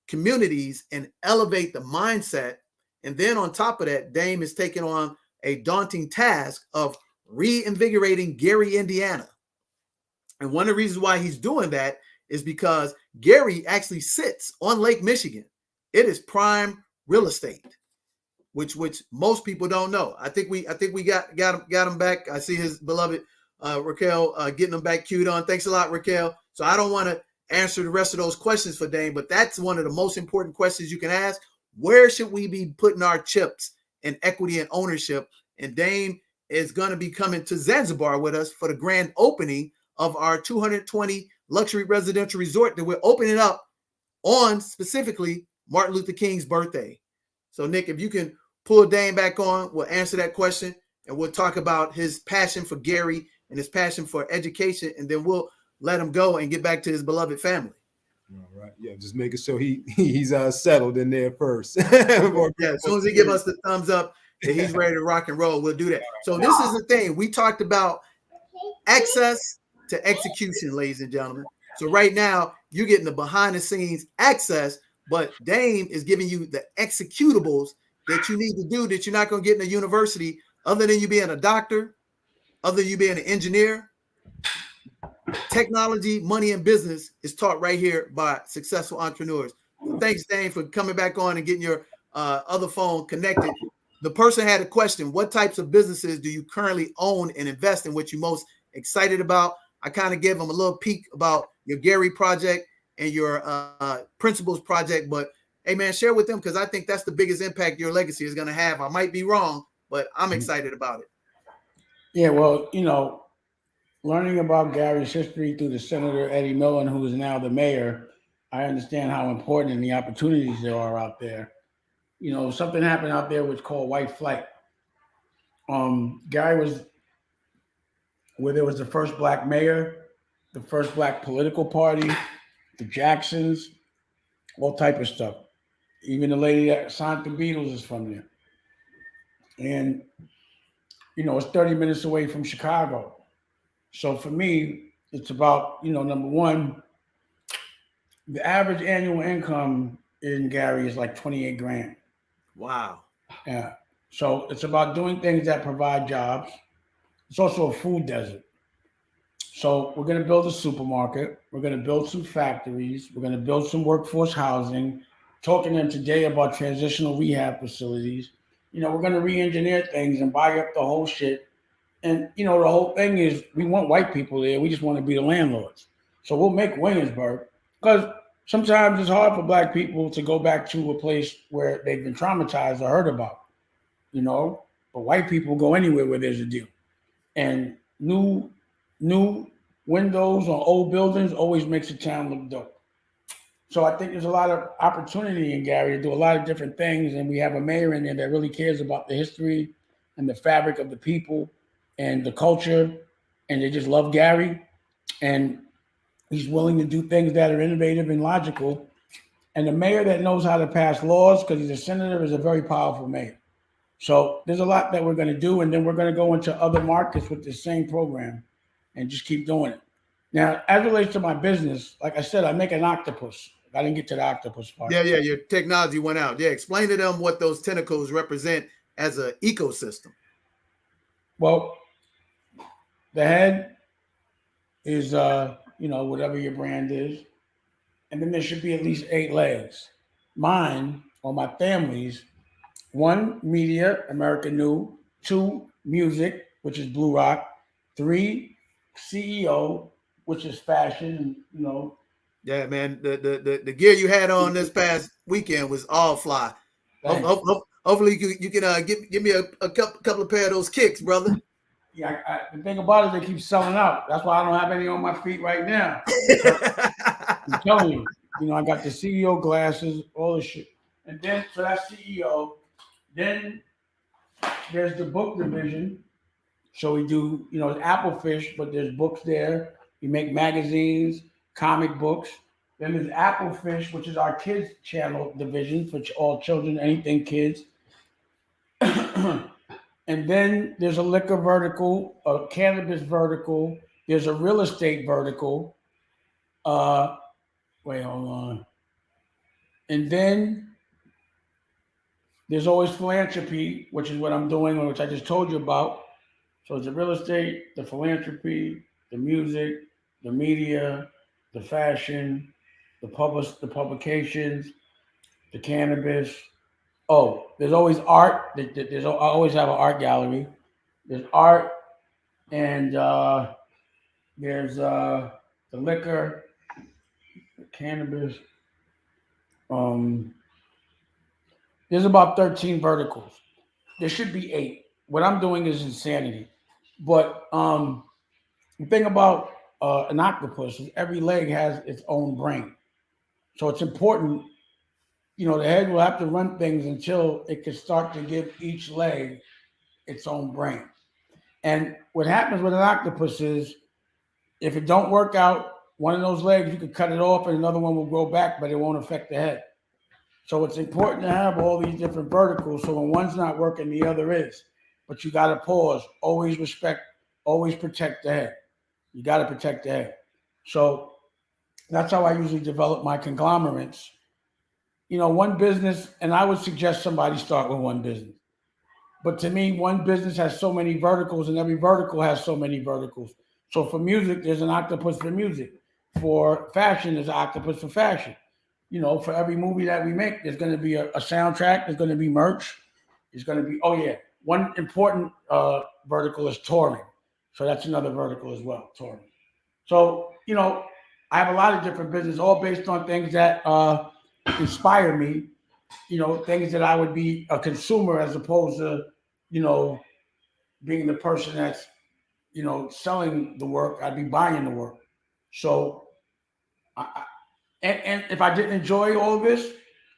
communities and elevate the mindset. And then on top of that, Dame is taking on a daunting task of reinvigorating Gary, Indiana. And one of the reasons why he's doing that is because Gary actually sits on Lake Michigan. It is prime real estate, which most people don't know. I think we got him back. I see his beloved Raquel getting him back queued on. Thanks a lot, Raquel. So I don't want to answer the rest of those questions for Dame, but that's one of the most important questions you can ask. Where should we be putting our chips in equity and ownership? And Dame is going to be coming to Zanzibar with us for the grand opening of our 220 luxury residential resort that we're opening up on specifically Martin Luther King's birthday. So Nick, if you can pull Dame back on, we'll answer that question and we'll talk about his passion for Gary and his passion for education, and then we'll let him go and get back to his beloved family. All right. Yeah, just making sure he's settled in there first. Yeah, as soon as he gives us the thumbs up that he's ready to rock and roll, we'll do that. So this is the thing. We talked about access to execution, ladies and gentlemen. So right now, you're getting the behind the scenes access, but Dame is giving you the executables that you need to do that you're not going to get in a university, other than you being a doctor, other than you being an engineer. Technology, money, and business is taught right here by successful entrepreneurs. Thanks, Dame, for coming back on and getting your other phone connected. The person had a question: what types of businesses do you currently own and invest in? What you most excited about? I kind of gave them a little peek about your Gary project and your principles project, but hey, man, share with them, because I think that's the biggest impact your legacy is going to have. I might be wrong, but I'm excited about it. Yeah, well, learning about Gary's history through the Senator Eddie Millen, who is now the mayor, I understand how important and the opportunities there are out there. Something happened out there which called white flight. Gary was where there was the first Black mayor, the first Black political party, the Jacksons, all type of stuff. Even the lady that signed the Beatles is from there. And, it's 30 minutes away from Chicago. So for me, it's about, number one, the average annual income in Gary is like 28 grand. Wow. Yeah. So it's about doing things that provide jobs. It's also a food desert. So we're going to build a supermarket. We're going to build some factories. We're going to build some workforce housing. Talking to them today about transitional rehab facilities. We're going to re-engineer things and buy up the whole shit. And, the whole thing is we want white people there. We just want to be the landlords. So we'll make Williamsburg, because sometimes it's hard for Black people to go back to a place where they've been traumatized or heard about, but white people go anywhere where there's a deal. And new windows on old buildings always makes a town look dope. So I think there's a lot of opportunity in Gary to do a lot of different things, and we have a mayor in there that really cares about the history and the fabric of the people and the culture, and they just love Gary, and he's willing to do things that are innovative and logical. And the mayor that knows how to pass laws, because he's a senator, is a very powerful mayor. So there's a lot that we're going to do, and then we're going to go into other markets with the same program and just keep doing it. Now, as it relates to my business, like I said, I make an octopus. I didn't get to the octopus part. Yeah, your technology went out. Yeah, explain to them what those tentacles represent as an ecosystem. Well, the head is, whatever your brand is. And then there should be at least 8 legs. Mine, or my family's, 1, media, American New. 2, music, which is Blue Rock. 3, CEO, which is fashion, Yeah, man. The gear you had on this past weekend was all fly. Hopefully you can give me a couple of pair of those kicks, brother. Yeah, the thing about it, they keep selling out. That's why I don't have any on my feet right now. I'm telling you, I got the CEO glasses, all this shit. And then, so that's CEO. Then there's the book division. So we do, it's Applefish, but there's books there. We make magazines, comic books. Then there's Applefish, which is our kids channel division for all children, anything kids. And then there's a liquor vertical, a cannabis vertical. There's a real estate vertical. Wait, hold on. And then there's always philanthropy, which is what I'm doing, which I just told you about. So it's the real estate, the philanthropy, the music, the media, the fashion, the publications, the cannabis. Oh, there's always art. I always have an art gallery. There's art, and there's the liquor, the cannabis. There's about 13 verticals. There should be 8. What I'm doing is insanity. But the thing about an octopus is every leg has its own brain. So it's important, the head will have to run things until it can start to give each leg its own brain. And what happens with an octopus is if it don't work out, one of those legs, you could cut it off and another one will grow back, but it won't affect the head. So it's important to have all these different verticals. So when one's not working, the other is. But you got to pause, always respect, always protect the head. You got to protect the head. So that's how I usually develop my conglomerates. One business, and I would suggest somebody start with one business. But to me, one business has so many verticals and every vertical has so many verticals. So for music, there's an octopus for music. For fashion, there's an octopus for fashion. For every movie that we make, there's going to be a soundtrack. There's going to be merch. There's going to be, one important vertical is touring. So that's another vertical as well, touring. So, I have a lot of different businesses, all based on things that inspire me, things that I would be a consumer as opposed to, being the person that's, selling the work. I'd be buying the work. So, and if I didn't enjoy all of this,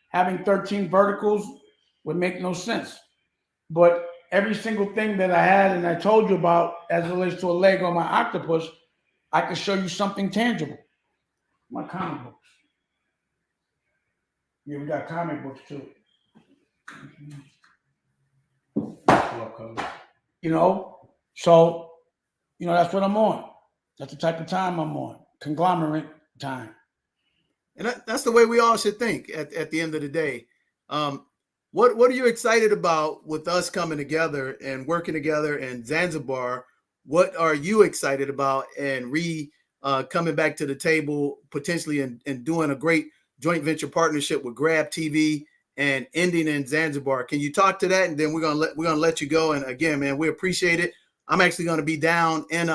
having 13 verticals would make no sense. But every single thing that I had and I told you about as it relates to a leg on my octopus, I can show you something tangible. My comic books. Yeah, we got comic books too. So, that's what I'm on. That's the type of time I'm on. Conglomerate time. And that's the way we all should think at the end of the day. What are you excited about with us coming together and working together in Zanzibar? What are you excited about and coming back to the table potentially and doing a great joint venture partnership with Grab TV and ending in Zanzibar? Can you talk to that? And then we're gonna let you go. And again, man, we appreciate it. I'm actually gonna be down in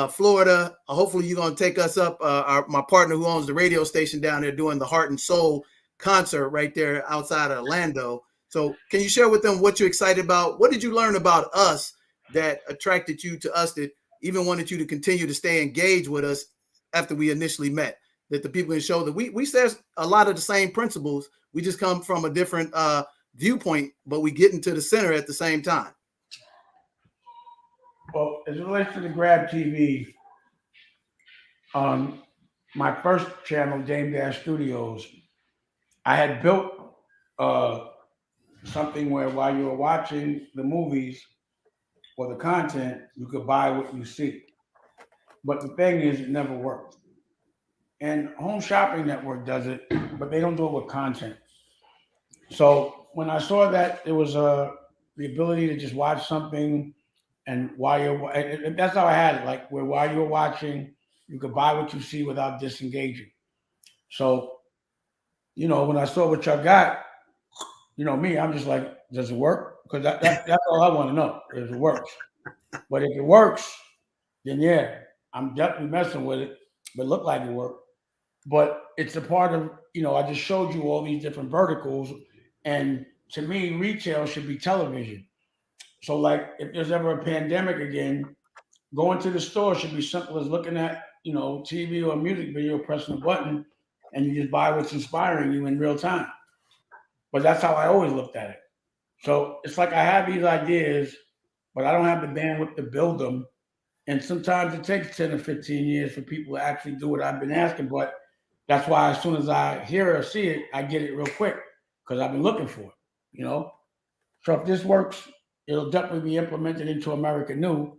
Florida. Hopefully you're gonna take us up. My partner who owns the radio station down there doing the Heart and Soul concert right there outside of Orlando. So can you share with them what you're excited about? What did you learn about us that attracted you to us, that even wanted you to continue to stay engaged with us after we initially met? that the people can show that we share a lot of the same principles. We just come from a different viewpoint, but we get into the center at the same time. Well, as it relates to the Grab TV, on my first channel, Dash Studios, I had built something where while you were watching the movies or the content, you could buy what you see. But the thing is, it never worked. And Home Shopping Network does it, but they don't do it with content. So when I saw that there was the ability to just watch something, and while you're, and that's how I had it, like where while you're watching, you could buy what you see without disengaging. So, when I saw what y'all got, me, I'm just like, does it work? Because that's all I want to know, if it works. But if it works, then yeah, I'm definitely messing with it, but it looked like it worked. But it's a part of, I just showed you all these different verticals. And to me, retail should be television. So like if there's ever a pandemic again, going to the store should be simple as looking at, TV or a music video, pressing a button, and you just buy what's inspiring you in real time. But that's how I always looked at it. So it's like I have these ideas, but I don't have the bandwidth to build them. And sometimes it takes 10 or 15 years for people to actually do what I've been asking. But that's why as soon as I hear or see it, I get it real quick because I've been looking for it, So if this works, it'll definitely be implemented into America New,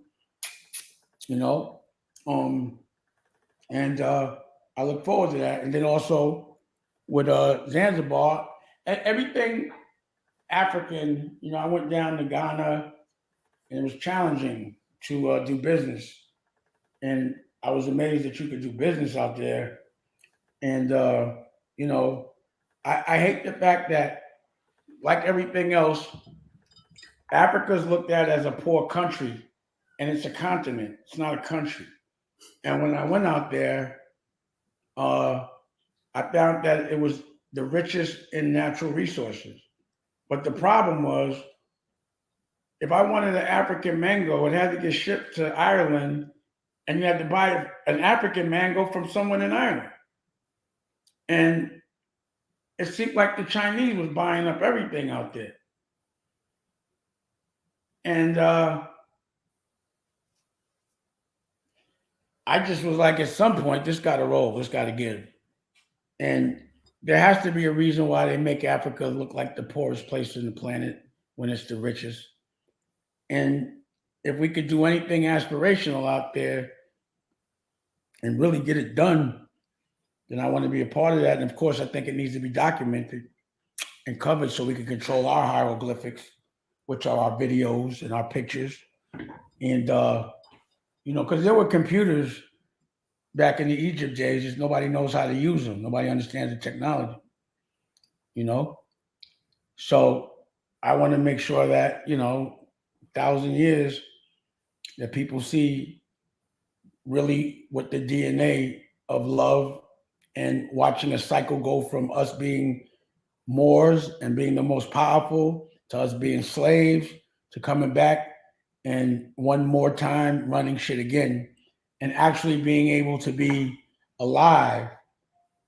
and I look forward to that. And then also with Zanzibar, everything African, I went down to Ghana and it was challenging to do business. And I was amazed that you could do business out there. And, I hate the fact that, like everything else, Africa's looked at as a poor country, and it's a continent. It's not a country. And when I went out there, I found that it was the richest in natural resources. But the problem was, if I wanted an African mango, it had to get shipped to Ireland, and you had to buy an African mango from someone in Ireland. And it seemed like the Chinese was buying up everything out there. And I just was like, at some point, this got to roll. This got to give. And there has to be a reason why they make Africa look like the poorest place on the planet when it's the richest. And if we could do anything aspirational out there and really get it done, then I want to be a part of that. And of course, I think it needs to be documented and covered so we can control our hieroglyphics, which are our videos and our pictures. And, because there were computers back in the Egypt days, just nobody knows how to use them. Nobody understands the technology, So I want to make sure that, 1,000 years, that people see really what the DNA of love and watching a cycle go from us being Moors and being the most powerful to us being slaves to coming back and one more time running shit again and actually being able to be alive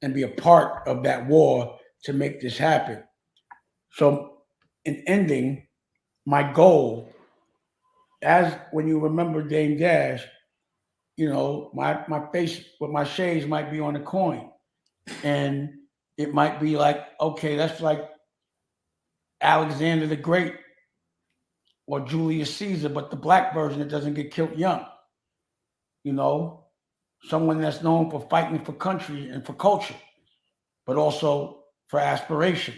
and be a part of that war to make this happen. So in ending, my goal, as when you remember Dame Dash, my face with my shades might be on the coin. And it might be like, okay, that's like Alexander the Great or Julius Caesar, but the black version that doesn't get killed young. Someone that's known for fighting for country and for culture, but also for aspiration.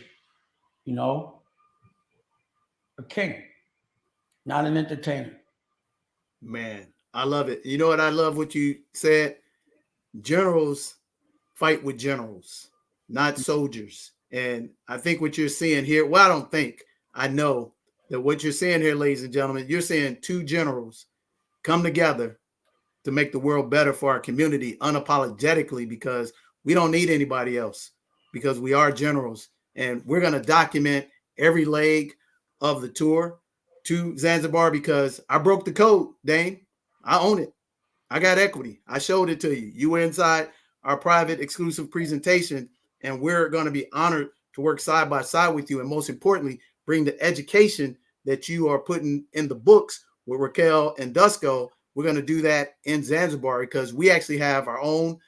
A king, not an entertainer. Man, I love it. You know what? I love what you said. Generals fight with generals, not soldiers. And I think what you're seeing here, well, I don't think, I know that what you're seeing here, ladies and gentlemen, you're seeing two generals come together to make the world better for our community unapologetically, because we don't need anybody else, because we are generals. And we're going to document every leg of the tour to Zanzibar, because I broke the code, Dane. I own it. I got equity. I showed it to you. You were inside our private exclusive presentation, and we're going to be honored to work side by side with you, and most importantly, bring the education that you are putting in the books with Raquel and Dusko. We're going to do that in Zanzibar because we actually have our own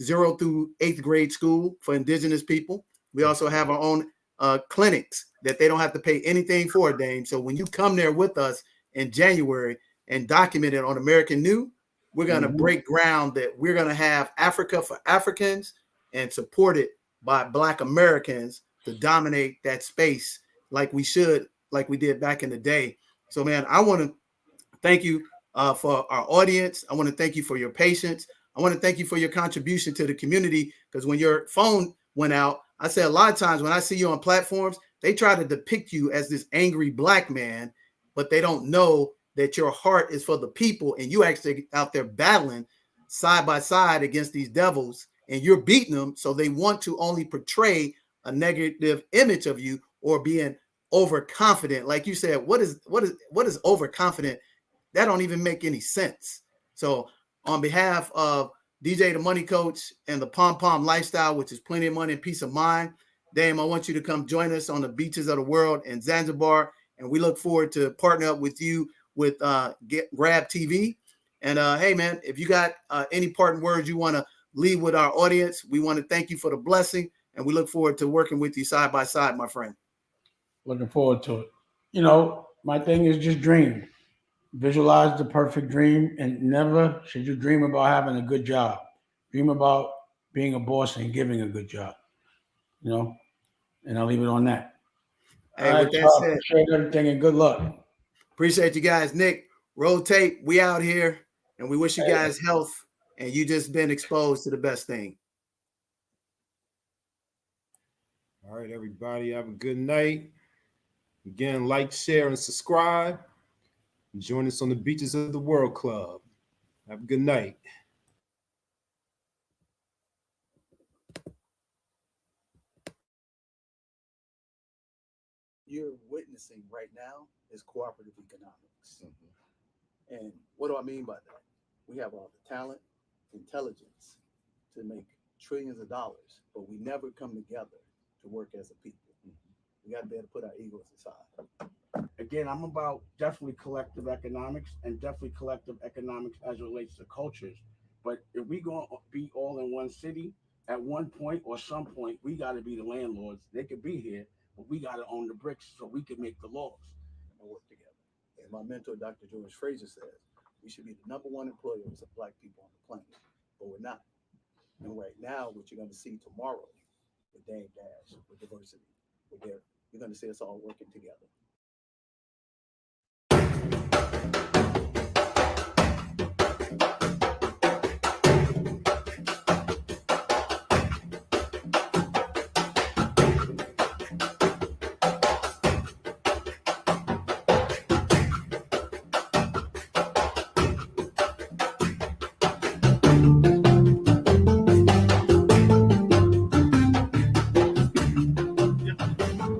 0 through 8th grade school for indigenous people. We also have our own clinics that they don't have to pay anything for, Dame. So when you come there with us in January and document it on American New, we're going to break ground that we're going to have Africa for Africans and support it by Black Americans to dominate that space like we should, like we did back in the day. So, man, I want to thank you for our audience. I want to thank you for your patience. I want to thank you for your contribution to the community, because when your phone went out, I said a lot of times when I see you on platforms, they try to depict you as this angry Black man, but they don't know that your heart is for the people and you actually out there battling side by side against these devils and you're beating them. So they want to only portray a negative image of you or being overconfident. Like you said, what is overconfident? That don't even make any sense. So on behalf of DJ the Money Coach and the P.O.M Lifestyle, which is plenty of money and peace of mind, Dame, I want you to come join us on the beaches of the world in Zanzibar. And we look forward to partner up with you with Grab TV. And hey, man, if you got any parting words you want to leave with our audience, we want to thank you for the blessing. And we look forward to working with you side by side, my friend. Looking forward to it. You know, my thing is just dream. Visualize the perfect dream, and never should you dream about having a good job. Dream about being a boss and giving a good job. You know, and I'll leave it on that. Hey, all with right, that said, appreciate everything and good luck. Appreciate you guys. Nick, roll tape. We out here, and we wish you guys health, and you just been exposed to the best thing. All right, everybody, have a good night. Again, like, share, and subscribe. Join us on the Beaches of the World Club. Have a good night. You're witnessing right now is cooperative economics. And what do I mean by that? We have all the talent, intelligence to make trillions of dollars, but we never come together to work as a people. We got to be able to put our egos aside. Again, I'm about definitely collective economics and definitely collective economics as it relates to cultures. But if we going to be all in one city, at one point or some point, we got to be the landlords. They could be here, but we got to own the bricks so we can make the laws and work together. And my mentor, Dr. George Fraser, says we should be the #1 employers of Black people on the planet, but we're not. And right now, what you're going to see tomorrow with Dame Dash, with diversity, with there, you're going to see us all working together.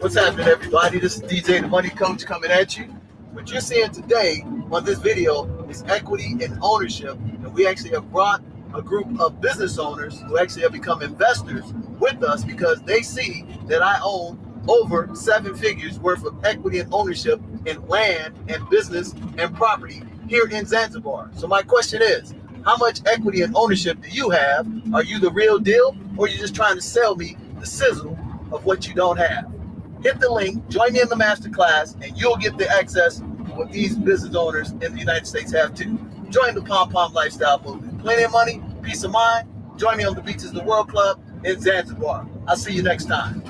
What's happening, everybody? This is DJ the Money Coach coming at you. What you're seeing today on this video is equity and ownership, and we actually have brought a group of business owners who actually have become investors with us because they see that I own over 7 figures worth of equity and ownership in land and business and property here in Zanzibar. So my question is, how much equity and ownership do you have? Are you the real deal, or are you just trying to sell me the sizzle of what you don't have? Hit the link, join me in the masterclass, and you'll get the access to what these business owners in the United States have too. Join the P.O.M Lifestyle movement. Plenty of money, peace of mind. Join me on the Beaches of the World Club in Zanzibar. I'll see you next time.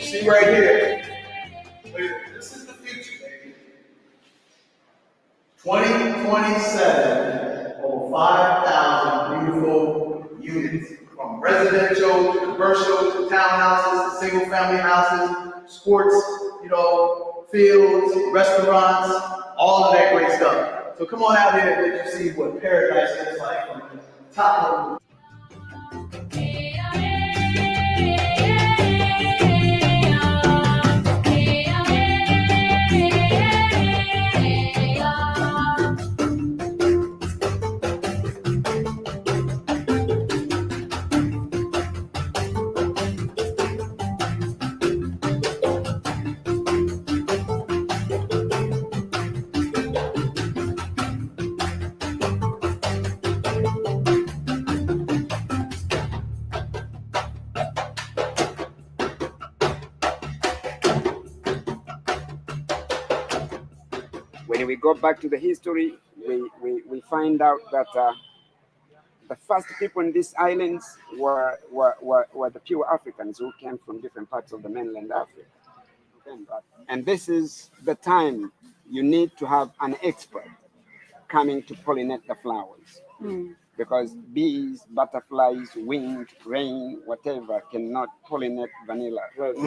See right here. This is the future, baby. 2027, over 5,000 beautiful units, from residential to commercial to townhouses to single family houses, sports, fields, restaurants, all of that great stuff. So come on out here and let you see what paradise looks like from the top of the When we go back to the history, we find out that the first people in these islands were the pure Africans who came from different parts of the mainland Africa. And this is the time you need to have an expert coming to pollinate the flowers. Because bees, butterflies, wind, rain, whatever cannot pollinate vanilla roses.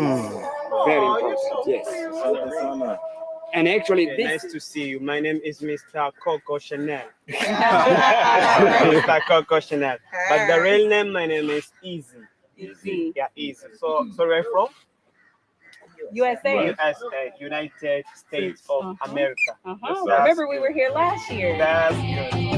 Very important, yes. And actually, Nice to see you. My name is Mr. Coco Chanel. Mr. Coco Chanel. But the real name, my name is Easy. Easy. Yeah, Easy. So where are you from? USA. USA, United States of America. Remember, we were here last year. That's good.